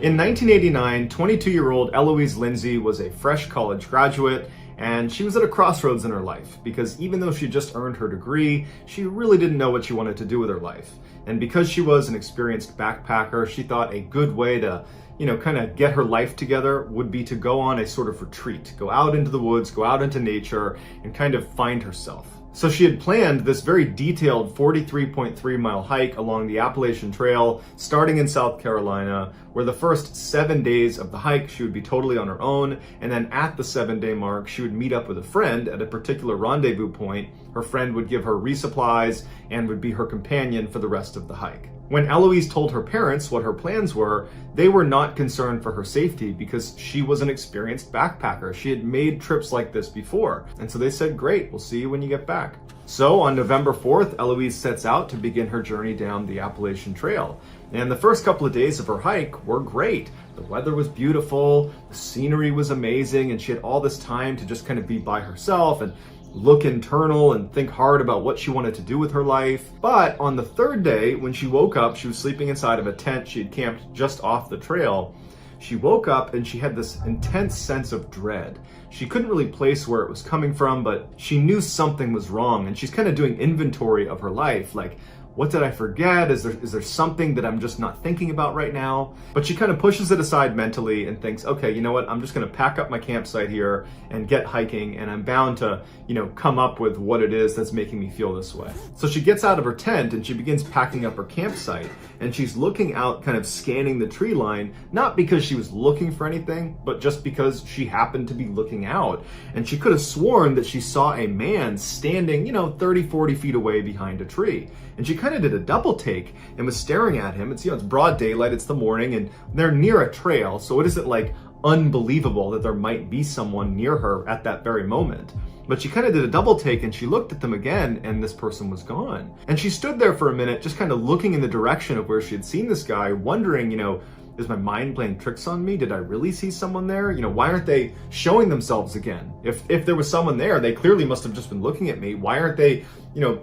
In 1989, 22-year-old Eloise Lindsay was a fresh college graduate, and she was at a crossroads in her life, because even though she just earned her degree, she really didn't know what she wanted to do with her life. And because she was an experienced backpacker, she thought a good way to, kind of get her life together would be to go on a sort of retreat, go out into the woods, go out into nature, and kind of find herself. So she had planned this very detailed 43.3 mile hike along the Appalachian Trail, starting in South Carolina, where the first 7 days of the hike she would be totally on her own, and then at the 7-day mark she would meet up with a friend at a particular rendezvous point. Her friend would give her resupplies and would be her companion for the rest of the hike. When Eloise told her parents what her plans were, they were not concerned for her safety because she was an experienced backpacker. She had made trips like this before. And so they said, great, we'll see you when you get back. So on November 4th, Eloise sets out to begin her journey down the Appalachian Trail. And the first couple of days of her hike were great. The weather was beautiful, the scenery was amazing, and she had all this time to just kind of be by herself and look internal and think hard about what she wanted to do with her life. But on the third day, when she woke up, she was sleeping inside of a tent she had camped just off the trail. She woke up and she had this intense sense of dread. She couldn't really place where it was coming from, but she knew something was wrong, and she's kind of doing inventory of her life, like, what did I forget? Is there something that I'm just not thinking about right now? But she kind of pushes it aside mentally and thinks, okay, you know what? I'm just going to pack up my campsite here and get hiking, and I'm bound to, come up with what it is that's making me feel this way. So she gets out of her tent and she begins packing up her campsite, and she's looking out, kind of scanning the tree line, not because she was looking for anything, but just because she happened to be looking out. And she could have sworn that she saw a man standing, 30, 40 feet away behind a tree. And she kind of did a double take and was staring at him. It's, it's broad daylight, it's the morning, and they're near a trail. So it isn't like unbelievable that there might be someone near her at that very moment. But she kind of did a double take and she looked at them again, and this person was gone. And she stood there for a minute, just kind of looking in the direction of where she had seen this guy, wondering, is my mind playing tricks on me? Did I really see someone there? Why aren't they showing themselves again? If there was someone there, they clearly must have just been looking at me. Why aren't they,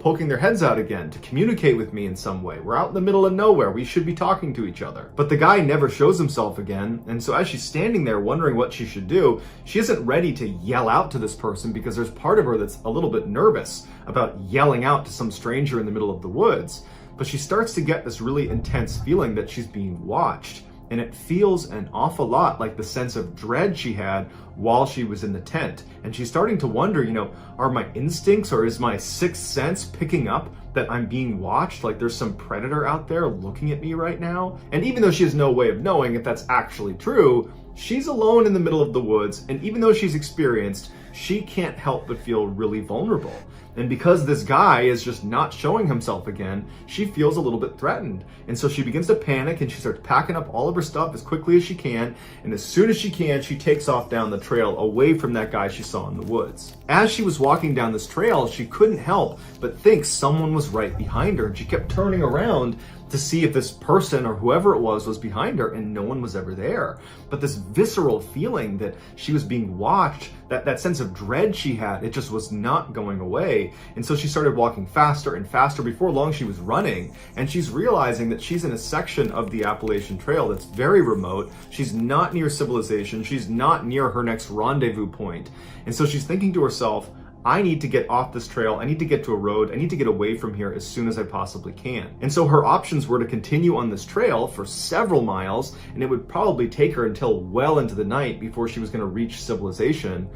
poking their heads out again to communicate with me in some way? We're out in the middle of nowhere. We should be talking to each other. But the guy never shows himself again. And so as she's standing there wondering what she should do, she isn't ready to yell out to this person, because there's part of her that's a little bit nervous about yelling out to some stranger in the middle of the woods. But she starts to get this really intense feeling that she's being watched. And it feels an awful lot like the sense of dread she had while she was in the tent. And she's starting to wonder, are my instincts or is my sixth sense picking up that I'm being watched? Like there's some predator out there looking at me right now? And even though she has no way of knowing if that's actually true, she's alone in the middle of the woods. And even though she's experienced, she can't help but feel really vulnerable. And because this guy is just not showing himself again, she feels a little bit threatened. And so she begins to panic and she starts packing up all of her stuff as quickly as she can. And as soon as she can, she takes off down the trail away from that guy she saw in the woods. As she was walking down this trail, she couldn't help but think someone was was right behind her, and she kept turning around to see if this person or whoever it was behind her, and no one was ever there. But this visceral feeling that she was being watched, that sense of dread she had, it just was not going away. And so she started walking faster and faster. Before long, she was running, and she's realizing that she's in a section of the Appalachian Trail that's very remote. She's not near civilization. She's not near her next rendezvous point. And so she's thinking to herself, I need to get off this trail. I need to get to a road. I need to get away from here as soon as I possibly can. And so her options were to continue on this trail for several miles, and it would probably take her until well into the night before she was going to reach civilization.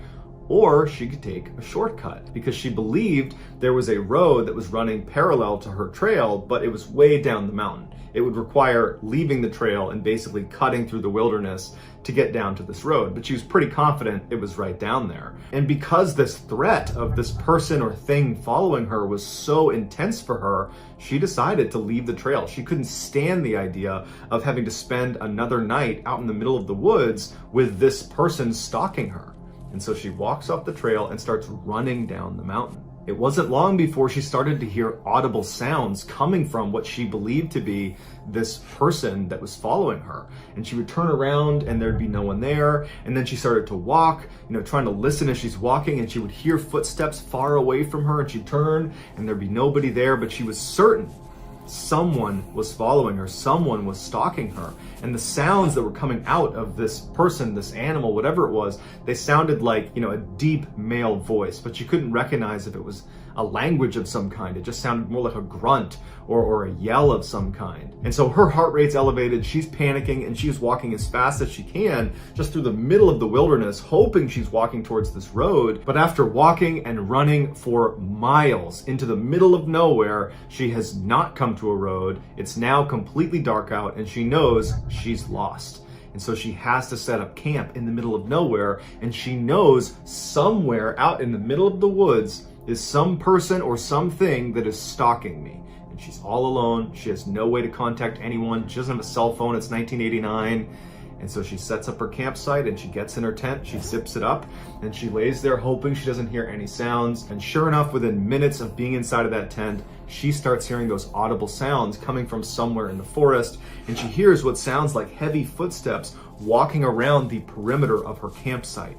Or she could take a shortcut because she believed there was a road that was running parallel to her trail, but it was way down the mountain. It would require leaving the trail and basically cutting through the wilderness to get down to this road. But she was pretty confident it was right down there. And because this threat of this person or thing following her was so intense for her, she decided to leave the trail. She couldn't stand the idea of having to spend another night out in the middle of the woods with this person stalking her. And so she walks up the trail and starts running down the mountain. It wasn't long before she started to hear audible sounds coming from what she believed to be this person that was following her. And she would turn around and there'd be no one there. And then she started to walk, trying to listen as she's walking, and she would hear footsteps far away from her, and she'd turn and there'd be nobody there, but she was certain someone was following her, someone was stalking her. And the sounds that were coming out of this person, this animal, whatever it was, they sounded like, a deep male voice, but you couldn't recognize if it was a language of some kind. It just sounded more like a grunt or a yell of some kind. And so her heart rate's elevated, she's panicking, and she's walking as fast as she can just through the middle of the wilderness, hoping she's walking towards this road. But after walking and running for miles into the middle of nowhere, she has not come to a road. It's now completely dark out, and she knows she's lost. And so she has to set up camp in the middle of nowhere, and she knows somewhere out in the middle of the woods is some person or something that is stalking me. And she's all alone. She has no way to contact anyone. She doesn't have a cell phone. It's 1989. And so she sets up her campsite and she gets in her tent, she zips it up, and she lays there hoping she doesn't hear any sounds. And sure enough, within minutes of being inside of that tent, she starts hearing those audible sounds coming from somewhere in the forest, and she hears what sounds like heavy footsteps walking around the perimeter of her campsite.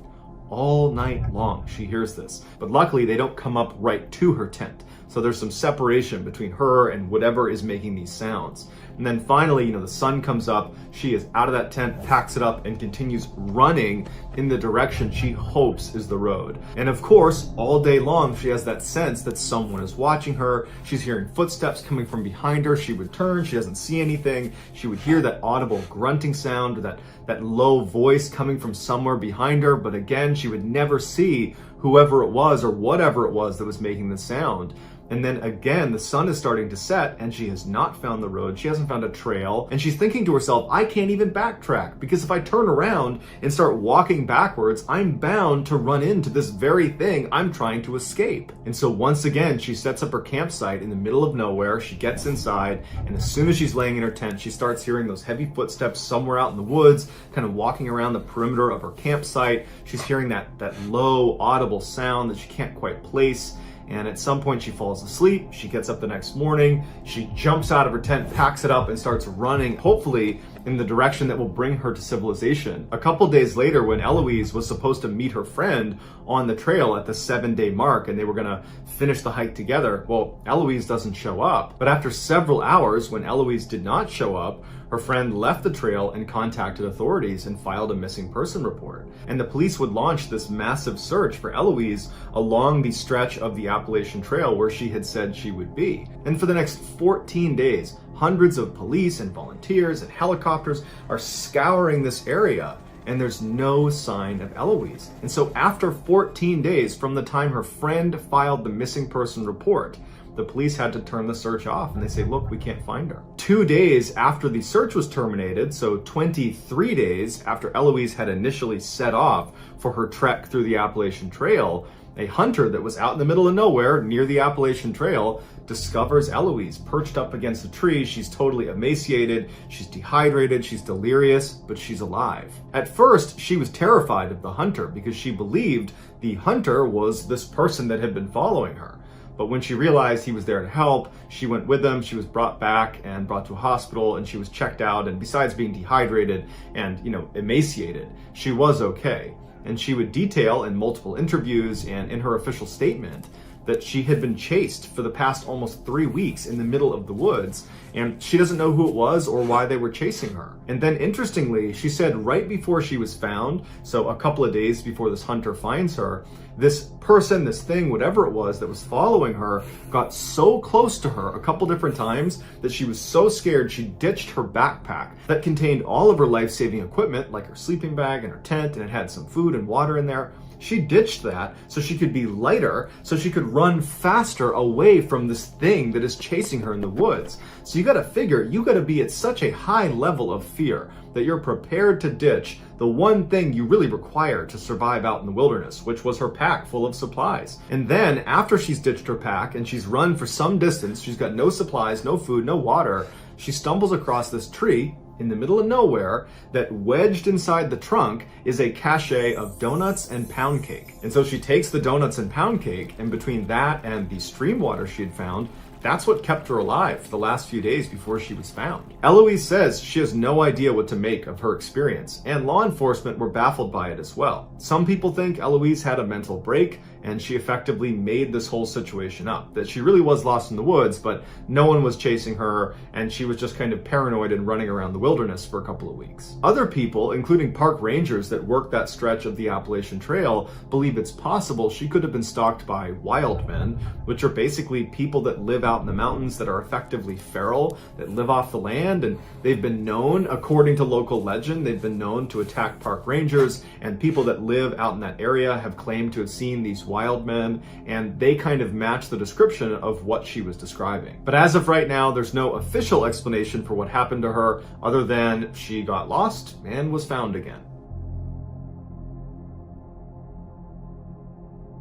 All night long, she hears this. But luckily, they don't come up right to her tent. So there's some separation between her and whatever is making these sounds. And then finally, the sun comes up, she is out of that tent, packs it up, and continues running in the direction she hopes is the road. And of course, all day long, she has that sense that someone is watching her. She's hearing footsteps coming from behind her. She would turn, she doesn't see anything. She would hear that audible grunting sound, or that low voice coming from somewhere behind her. But again, she would never see whoever it was or whatever it was that was making the sound. And then again, the sun is starting to set and she has not found the road. She hasn't found a trail. And she's thinking to herself, I can't even backtrack, because if I turn around and start walking backwards, I'm bound to run into this very thing I'm trying to escape. And so once again, she sets up her campsite in the middle of nowhere. She gets inside, and as soon as she's laying in her tent, she starts hearing those heavy footsteps somewhere out in the woods, kind of walking around the perimeter of her campsite. She's hearing that low audible sound that she can't quite place. And at some point she falls asleep. She gets up the next morning, she jumps out of her tent, packs it up, and starts running, hopefully in the direction that will bring her to civilization. A couple days later, when Eloise was supposed to meet her friend on the trail at the 7-day mark, and they were gonna finish the hike together, well, Eloise doesn't show up. But after several hours, when Eloise did not show up, her friend left the trail and contacted authorities and filed a missing person report. And the police would launch this massive search for Eloise along the stretch of the Appalachian Trail where she had said she would be. And for the next 14 days, hundreds of police and volunteers and helicopters are scouring this area, and there's no sign of Eloise. And so after 14 days from the time her friend filed the missing person report, the police had to turn the search off, and they say, look, we can't find her. 2 days after the search was terminated, so 23 days after Eloise had initially set off for her trek through the Appalachian Trail, a hunter that was out in the middle of nowhere near the Appalachian Trail discovers Eloise perched up against a tree. She's totally emaciated, she's dehydrated, she's delirious, but she's alive. At first, she was terrified of the hunter because she believed the hunter was this person that had been following her. But when she realized he was there to help, she went with him. She was brought back and brought to a hospital, and she was checked out. And besides being dehydrated and, emaciated, she was okay. And she would detail in multiple interviews and in her official statement that she had been chased for the past almost 3 weeks in the middle of the woods, and she doesn't know who it was or why they were chasing her. And then interestingly, she said right before she was found, so a couple of days before this hunter finds her, this person, this thing, whatever it was that was following her, got so close to her a couple different times that she was so scared she ditched her backpack that contained all of her life-saving equipment, like her sleeping bag and her tent, and it had some food and water in there. She ditched that so she could be lighter, so she could run faster away from this thing that is chasing her in the woods. So you gotta figure, you gotta be at such a high level of fear that you're prepared to ditch the one thing you really require to survive out in the wilderness, which was her pack full of supplies. And then after she's ditched her pack and she's run for some distance, she's got no supplies, no food, no water, she stumbles across this tree in the middle of nowhere that wedged inside the trunk is a cache of donuts and pound cake. And so she takes the donuts and pound cake, and between that and the stream water she had found, that's what kept her alive for the last few days before she was found. Eloise says she has no idea what to make of her experience, and law enforcement were baffled by it as well. Some people think Eloise had a mental break and she effectively made this whole situation up, that she really was lost in the woods, but no one was chasing her and she was just kind of paranoid and running around the wilderness for a couple of weeks. Other people, including park rangers that work that stretch of the Appalachian Trail, believe it's possible she could have been stalked by wild men, which are basically people that live out in the mountains that are effectively feral, that live off the land, and they've been known, according to local legend, they've been known to attack park rangers, and people that live out in that area have claimed to have seen these wild men, and they kind of match the description of what she was describing. But as of right now, there's no official explanation for what happened to her other than she got lost and was found again.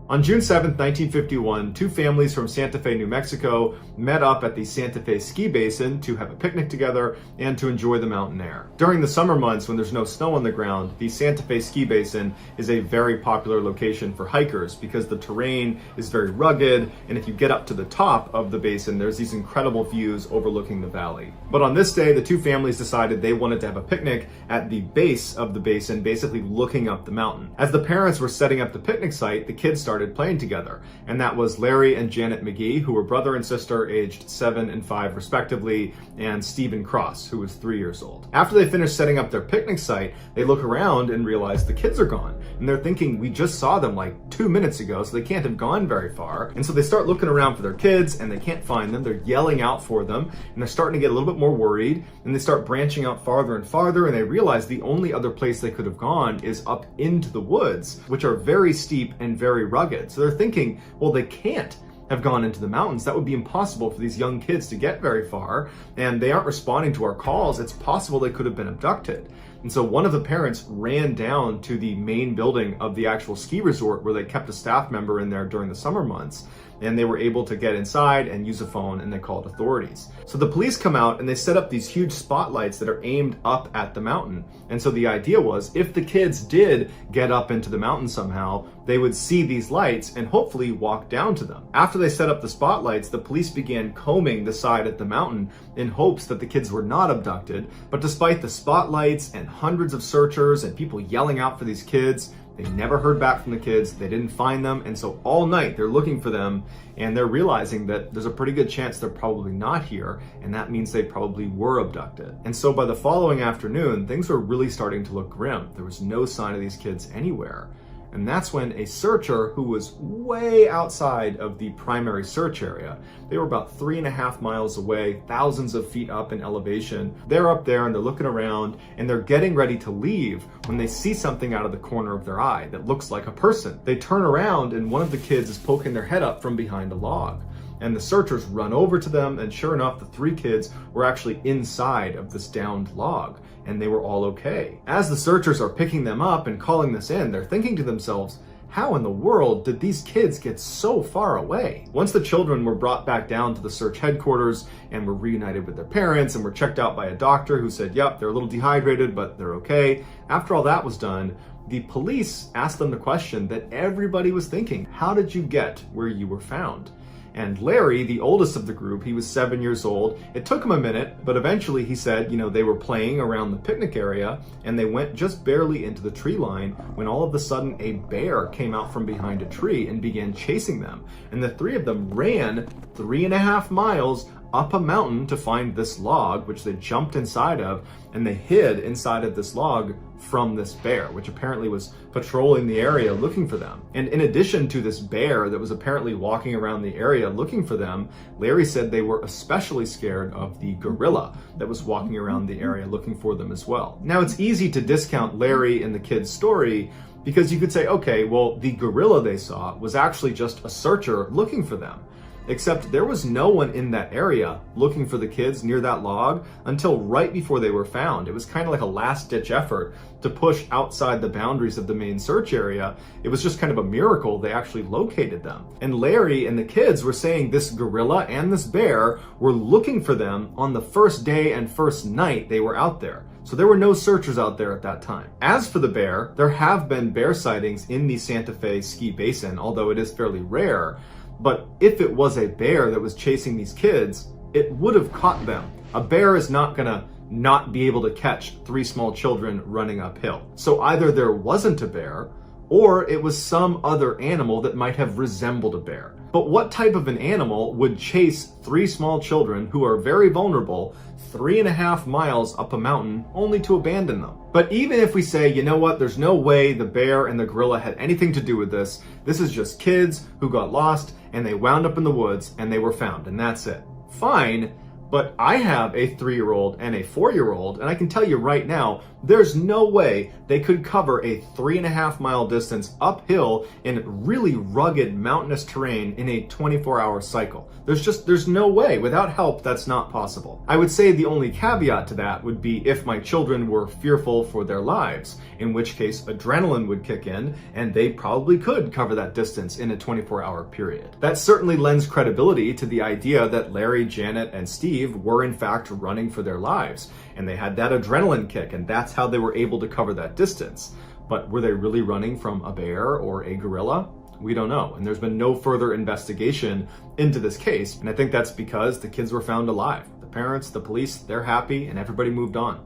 On June 7, 1951, two families from Santa Fe, New Mexico met up at the Santa Fe ski basin to have a picnic together and to enjoy the mountain air. During the summer months when there's no snow on the ground, the Santa Fe ski basin is a very popular location for hikers because the terrain is very rugged, and if you get up to the top of the basin, there's these incredible views overlooking the valley. But on this day, the two families decided they wanted to have a picnic at the base of the basin, basically looking up the mountain. As the parents were setting up the picnic site, the kids started playing together, and that was Larry and Janet McGee, who were brother and sister aged 7 and 5 respectively, and Stephen Cross, who was 3 years old. After they finished setting up their picnic site, they look around and realize the kids are gone, and they're thinking, we just saw them like 2 minutes ago, so they can't have gone very far. And so they start looking around for their kids and they can't find them. They're yelling out for them, and they're starting to get a little bit more worried, and they start branching out farther and farther, and they realize the only other place they could have gone is up into the woods, which are very steep and very rugged. So they're thinking, well, they can't have gone into the mountains. That would be impossible for these young kids to get very far, and they aren't responding to our calls. It's possible they could have been abducted. And so one of the parents ran down to the main building of the actual ski resort where they kept a staff member in there during the summer months, and they were able to get inside and use a phone, and they called authorities. So the police come out and they set up these huge spotlights that are aimed up at the mountain. And so the idea was, if the kids did get up into the mountain somehow, they would see these lights and hopefully walk down to them. After they set up the spotlights, the police began combing the side of the mountain in hopes that the kids were not abducted. But despite the spotlights and hundreds of searchers and people yelling out for these kids, they never heard back from the kids. They didn't find them. And so all night they're looking for them, and they're realizing that there's a pretty good chance they're probably not here, and that means they probably were abducted. And so by the following afternoon, things were really starting to look grim. There was no sign of these kids anywhere. And that's when a searcher who was way outside of the primary search area, they were about 3.5 miles away, thousands of feet up in elevation. They're up there and they're looking around and they're getting ready to leave when they see something out of the corner of their eye that looks like a person. They turn around and one of the kids is poking their head up from behind a log. And the searchers run over to them, and sure enough, the 3 kids were actually inside of this downed log, and they were all okay. As the searchers are picking them up and calling this in, they're thinking to themselves, how in the world did these kids get so far away? Once the children were brought back down to the search headquarters and were reunited with their parents and were checked out by a doctor who said, yep, they're a little dehydrated, but they're okay. After all that was done, the police asked them the question that everybody was thinking, how did you get where you were found? And Larry, the oldest of the group, he was 7 years old. It took him a minute, but eventually he said, they were playing around the picnic area and they went just barely into the tree line when all of a sudden a bear came out from behind a tree and began chasing them. And the three of them ran 3.5 miles up a mountain to find this log, which they jumped inside of, and they hid inside of this log from this bear, which apparently was patrolling the area looking for them. And in addition to this bear that was apparently walking around the area looking for them, Larry said they were especially scared of the gorilla that was walking around the area looking for them as well. Now, it's easy to discount Larry and the kid's story because you could say, okay, well, the gorilla they saw was actually just a searcher looking for them. Except there was no one in that area looking for the kids near that log until right before they were found. It was kind of like a last-ditch effort to push outside the boundaries of the main search area. It was just kind of a miracle they actually located them. And Larry and the kids were saying this gorilla and this bear were looking for them on the first day and first night they were out there. So there were no searchers out there at that time. As for the bear, there have been bear sightings in the Santa Fe ski basin, although it is fairly rare. But if it was a bear that was chasing these kids, it would have caught them. A bear is not gonna not be able to catch 3 small children running uphill. So either there wasn't a bear, or it was some other animal that might have resembled a bear. But what type of an animal would chase 3 small children who are very vulnerable 3.5 miles up a mountain only to abandon them? But even if we say, you know what, there's no way the bear and the gorilla had anything to do with this, this is just kids who got lost and they wound up in the woods and they were found, and that's it. Fine. But I have a 3-year-old and a 4-year-old, and I can tell you right now, there's no way they could cover a 3.5 mile distance uphill in really rugged mountainous terrain in a 24-hour cycle. There's no way. Without help, that's not possible. I would say the only caveat to that would be if my children were fearful for their lives, in which case adrenaline would kick in and they probably could cover that distance in a 24-hour period. That certainly lends credibility to the idea that Larry, Janet, and Steve were in fact running for their lives, and they had that adrenaline kick, and that's how they were able to cover that distance. But were they really running from a bear or a gorilla? We don't know, and there's been no further investigation into this case, and I think that's because the kids were found alive. The parents, the police, they're happy, and everybody moved on.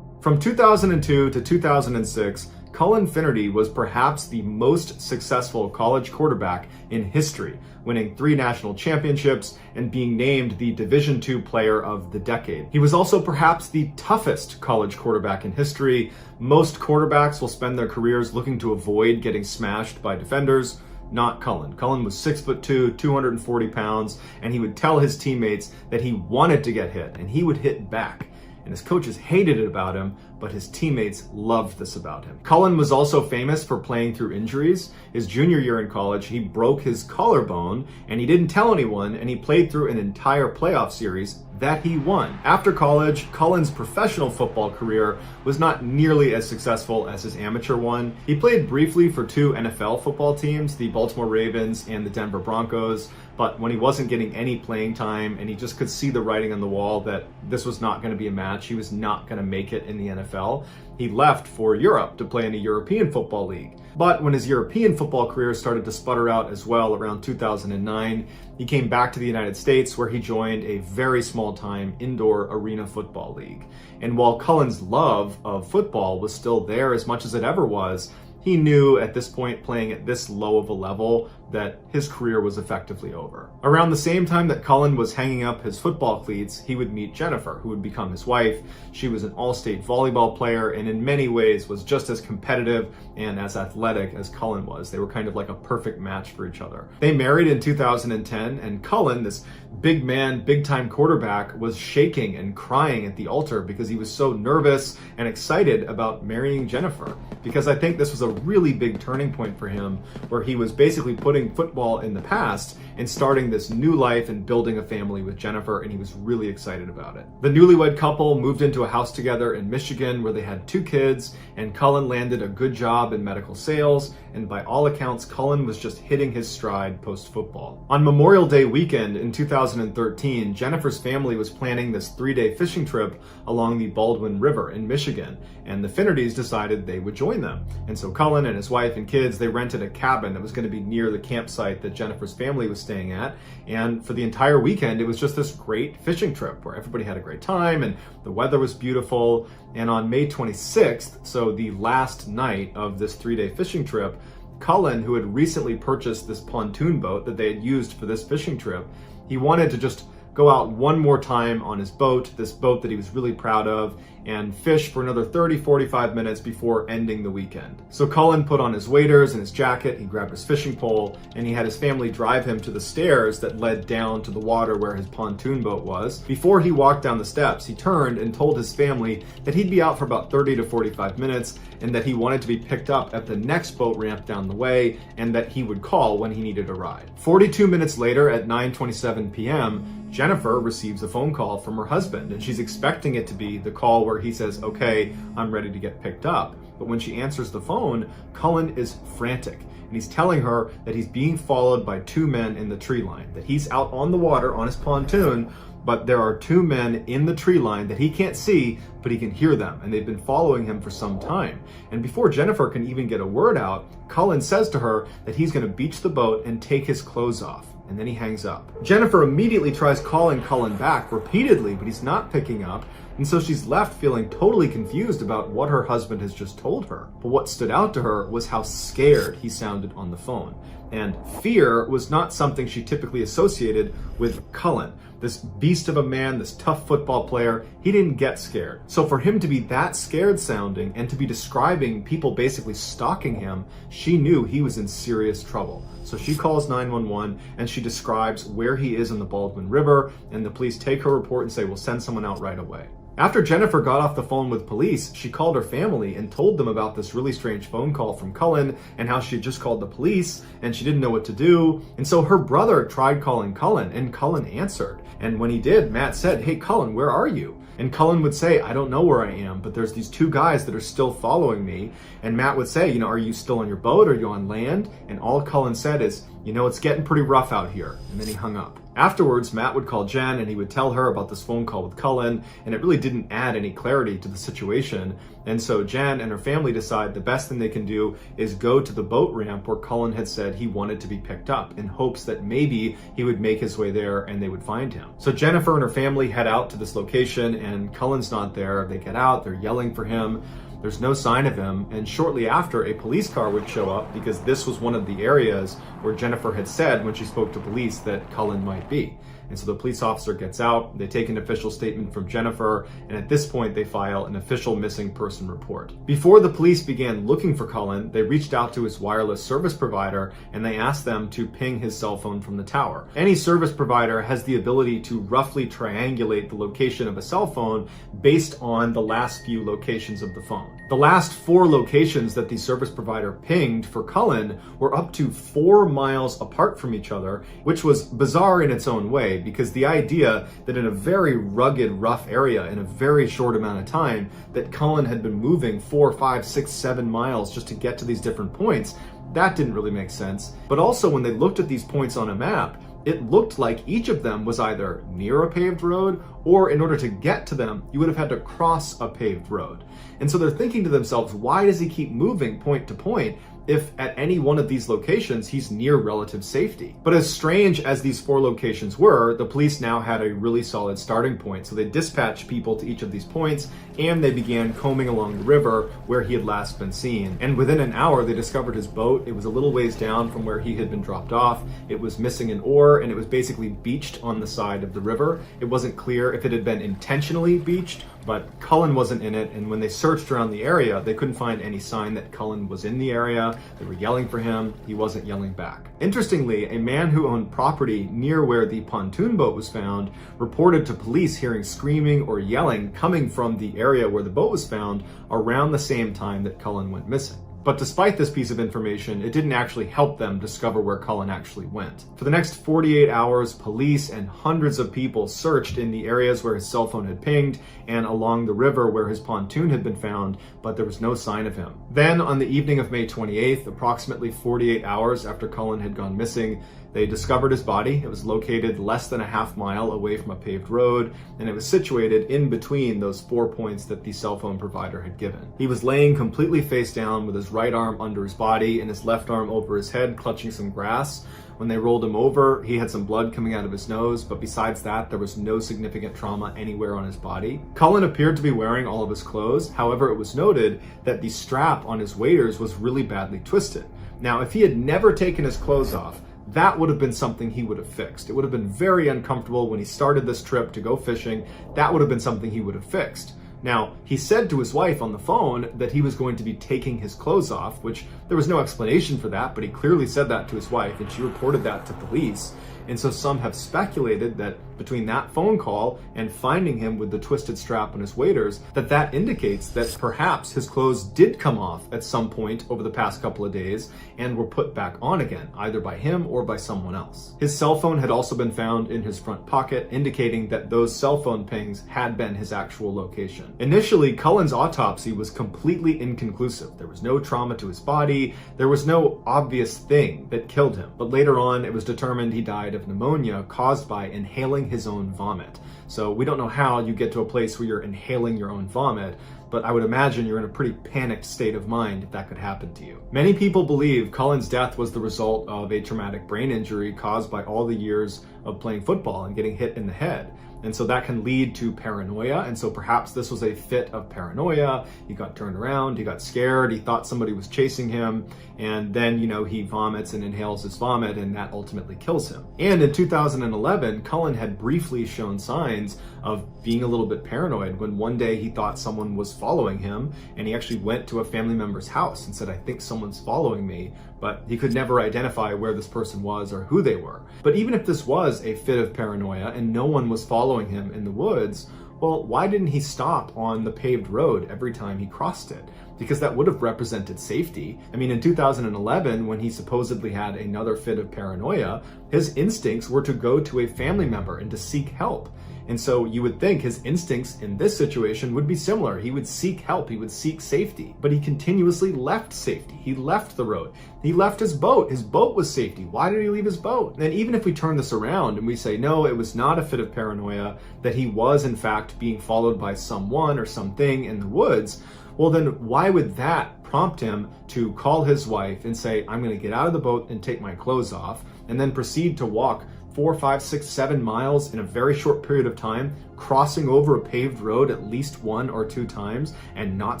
From 2002 to 2006, Cullen Finnerty was perhaps the most successful college quarterback in history, winning 3 national championships and being named the Division II Player of the Decade. He was also perhaps the toughest college quarterback in history. Most quarterbacks will spend their careers looking to avoid getting smashed by defenders. Not Cullen. Cullen was 6'2", 240 pounds, and he would tell his teammates that he wanted to get hit, and he would hit back. And his coaches hated it about him, but his teammates loved this about him. Cullen was also famous for playing through injuries. His junior year in college, he broke his collarbone, and he didn't tell anyone, and he played through an entire playoff series that he won. After college, Cullen's professional football career was not nearly as successful as his amateur one. He played briefly for 2 NFL football teams, the Baltimore Ravens and the Denver Broncos, but when he wasn't getting any playing time and he just could see the writing on the wall that this was not going to be a match, he was not going to make it in the NFL, he left for Europe to play in a European football league. But when his European football career started to sputter out as well around 2009, he came back to the United States where he joined a very small-time indoor arena football league. And while Cullen's love of football was still there as much as it ever was, he knew at this point, playing at this low of a level, that his career was effectively over. Around the same time that Cullen was hanging up his football cleats, he would meet Jennifer, who would become his wife. She was an all-state volleyball player and in many ways was just as competitive and as athletic as Cullen was. They were kind of like a perfect match for each other. They married in 2010, and Cullen, this big man, big-time quarterback, was shaking and crying at the altar because he was so nervous and excited about marrying Jennifer. Because I think this was a really big turning point for him, where he was basically putting football in the past and starting this new life and building a family with Jennifer, and he was really excited about it. The newlywed couple moved into a house together in Michigan where they had 2 kids, and Cullen landed a good job in medical sales, and by all accounts, Cullen was just hitting his stride post-football. On Memorial Day weekend in 2013, Jennifer's family was planning this 3-day fishing trip along the Baldwin River in Michigan, and the Finnerdys decided they would join them. And so Cullen and his wife and kids, they rented a cabin that was going to be near the campsite that Jennifer's family was staying at, and for the entire weekend, it was just this great fishing trip where everybody had a great time and the weather was beautiful. And on May 26th, so the last night of this 3-day fishing trip, Cullen, who had recently purchased this pontoon boat that they had used for this fishing trip, he wanted to just go out one more time on his boat, this boat that he was really proud of, and fish for another 30-45 minutes before ending the weekend. So Cullen put on his waders and his jacket, he grabbed his fishing pole, and he had his family drive him to the stairs that led down to the water where his pontoon boat was. Before he walked down the steps, he turned and told his family that he'd be out for about 30 to 45 minutes and that he wanted to be picked up at the next boat ramp down the way and that he would call when he needed a ride. 42 minutes later at 9:27 p.m., Jennifer receives a phone call from her husband, and she's expecting it to be the call where he says, "Okay, I'm ready to get picked up." But when she answers the phone, Cullen is frantic, and he's telling her that he's being followed by 2 men in the tree line, that he's out on the water on his pontoon, but there are 2 men in the tree line that he can't see, but he can hear them, and they've been following him for some time. And before Jennifer can even get a word out, Cullen says to her that he's going to beach the boat and take his clothes off. And then he hangs up. Jennifer immediately tries calling Cullen back repeatedly, but he's not picking up. And so she's left feeling totally confused about what her husband has just told her. But what stood out to her was how scared he sounded on the phone. And fear was not something she typically associated with Cullen. This beast of a man, this tough football player, he didn't get scared. So for him to be that scared sounding and to be describing people basically stalking him, she knew he was in serious trouble. So she calls 911 and she describes where he is in the Baldwin River, and the police take her report and say, "We'll send someone out right away." After Jennifer got off the phone with police, she called her family and told them about this really strange phone call from Cullen and how she had just called the police and she didn't know what to do. And so her brother tried calling Cullen, and Cullen answered. And when he did, Matt said, "Hey, Cullen, where are you?" And Cullen would say, "I don't know where I am, but there's these 2 guys that are still following me." And Matt would say, "Are you still on your boat? Are you on land?" And all Cullen said is, "It's getting pretty rough out here." And then he hung up. Afterwards, Matt would call Jen and he would tell her about this phone call with Cullen, and it really didn't add any clarity to the situation. And so Jen and her family decide the best thing they can do is go to the boat ramp where Cullen had said he wanted to be picked up, in hopes that maybe he would make his way there and they would find him. So Jennifer and her family head out to this location, and Cullen's not there. They get out, they're yelling for him. There's no sign of him, and shortly after, a police car would show up because this was one of the areas where Jennifer had said when she spoke to police that Cullen might be. And so the police officer gets out, they take an official statement from Jennifer, and at this point they file an official missing person report. Before the police began looking for Cullen, they reached out to his wireless service provider and they asked them to ping his cell phone from the tower. Any service provider has the ability to roughly triangulate the location of a cell phone based on the last few locations of the phone. The last 4 locations that the service provider pinged for Cullen were up to 4 miles apart from each other, which was bizarre in its own way, because the idea that in a very rugged, rough area in a very short amount of time that Cullen had been moving 4, 5, 6, 7 miles just to get to these different points, that didn't really make sense. But also when they looked at these points on a map, it looked like each of them was either near a paved road, or in order to get to them, you would have had to cross a paved road. And so they're thinking to themselves, why does he keep moving point to point if at any one of these locations he's near relative safety? But as strange as these 4 locations were, the police now had a really solid starting point. So they dispatched people to each of these points, and they began combing along the river where he had last been seen. And within an hour, they discovered his boat. It was a little ways down from where he had been dropped off. It was missing an oar, and it was basically beached on the side of the river. It wasn't clear if it had been intentionally beached, but Cullen wasn't in it, and when they searched around the area, they couldn't find any sign that Cullen was in the area. They were yelling for him. He wasn't yelling back. Interestingly, a man who owned property near where the pontoon boat was found reported to police hearing screaming or yelling coming from the area where the boat was found around the same time that Cullen went missing. But despite this piece of information, it didn't actually help them discover where Cullen actually went. For the next 48 hours, police and hundreds of people searched in the areas where his cell phone had pinged and along the river where his pontoon had been found, but there was no sign of him. Then, on the evening of May 28th, approximately 48 hours after Cullen had gone missing, they discovered his body. It was located less than a half mile away from a paved road, and it was situated in between those 4 points that the cell phone provider had given. He was laying completely face down with his right arm under his body and his left arm over his head, clutching some grass. When they rolled him over, he had some blood coming out of his nose, but besides that, there was no significant trauma anywhere on his body. Cullen appeared to be wearing all of his clothes. However, it was noted that the strap on his waders was really badly twisted. Now, if he had never taken his clothes off, that would have been something he would have fixed. It would have been very uncomfortable when he started this trip to go fishing. That would have been something he would have fixed. Now, he said to his wife on the phone that he was going to be taking his clothes off, which there was no explanation for that, but he clearly said that to his wife, and she reported that to police. And so some have speculated that between that phone call and finding him with the twisted strap on his waders, that indicates that perhaps his clothes did come off at some point over the past couple of days and were put back on again, either by him or by someone else. His cell phone had also been found in his front pocket, indicating that those cell phone pings had been his actual location. Initially, Cullen's autopsy was completely inconclusive. There was no trauma to his body. There was no obvious thing that killed him. But later on, it was determined he died of pneumonia caused by inhaling his own vomit. So we don't know how you get to a place where you're inhaling your own vomit, but I would imagine you're in a pretty panicked state of mind if that could happen to you. Many people believe Cullen's death was the result of a traumatic brain injury caused by all the years of playing football and getting hit in the head. And so that can lead to paranoia. And so perhaps this was a fit of paranoia. He got turned around, he got scared, he thought somebody was chasing him. And then, he vomits and inhales his vomit, and that ultimately kills him. And in 2011, Cullen had briefly shown signs of being a little bit paranoid when one day he thought someone was following him, and he actually went to a family member's house and said, "I think someone's following me," but he could never identify where this person was or who they were. But even if this was a fit of paranoia and no one was following him in the woods, well, why didn't he stop on the paved road every time he crossed it? Because that would have represented safety. I mean, in 2011, when he supposedly had another fit of paranoia, his instincts were to go to a family member and to seek help. And so you would think his instincts in this situation would be similar. He would seek help, he would seek safety, but he continuously left safety. He left the road. He left his boat. His boat was safety. Why did he leave his boat? And even if we turn this around and we say, no, it was not a fit of paranoia, that he was in fact being followed by someone or something in the woods, well then why would that prompt him to call his wife and say, I'm going to get out of the boat and take my clothes off, and then proceed to walk 4, 5, 6, 7 miles in a very short period of time, crossing over a paved road at least 1 or 2 times and not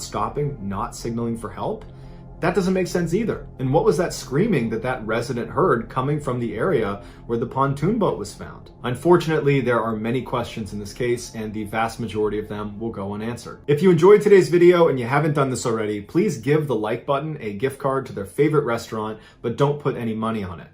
stopping, not signaling for help? That doesn't make sense either. And what was that screaming that resident heard coming from the area where the pontoon boat was found? Unfortunately, there are many questions in this case, and the vast majority of them will go unanswered. If you enjoyed today's video and you haven't done this already, please give the like button a gift card to their favorite restaurant, but don't put any money on it.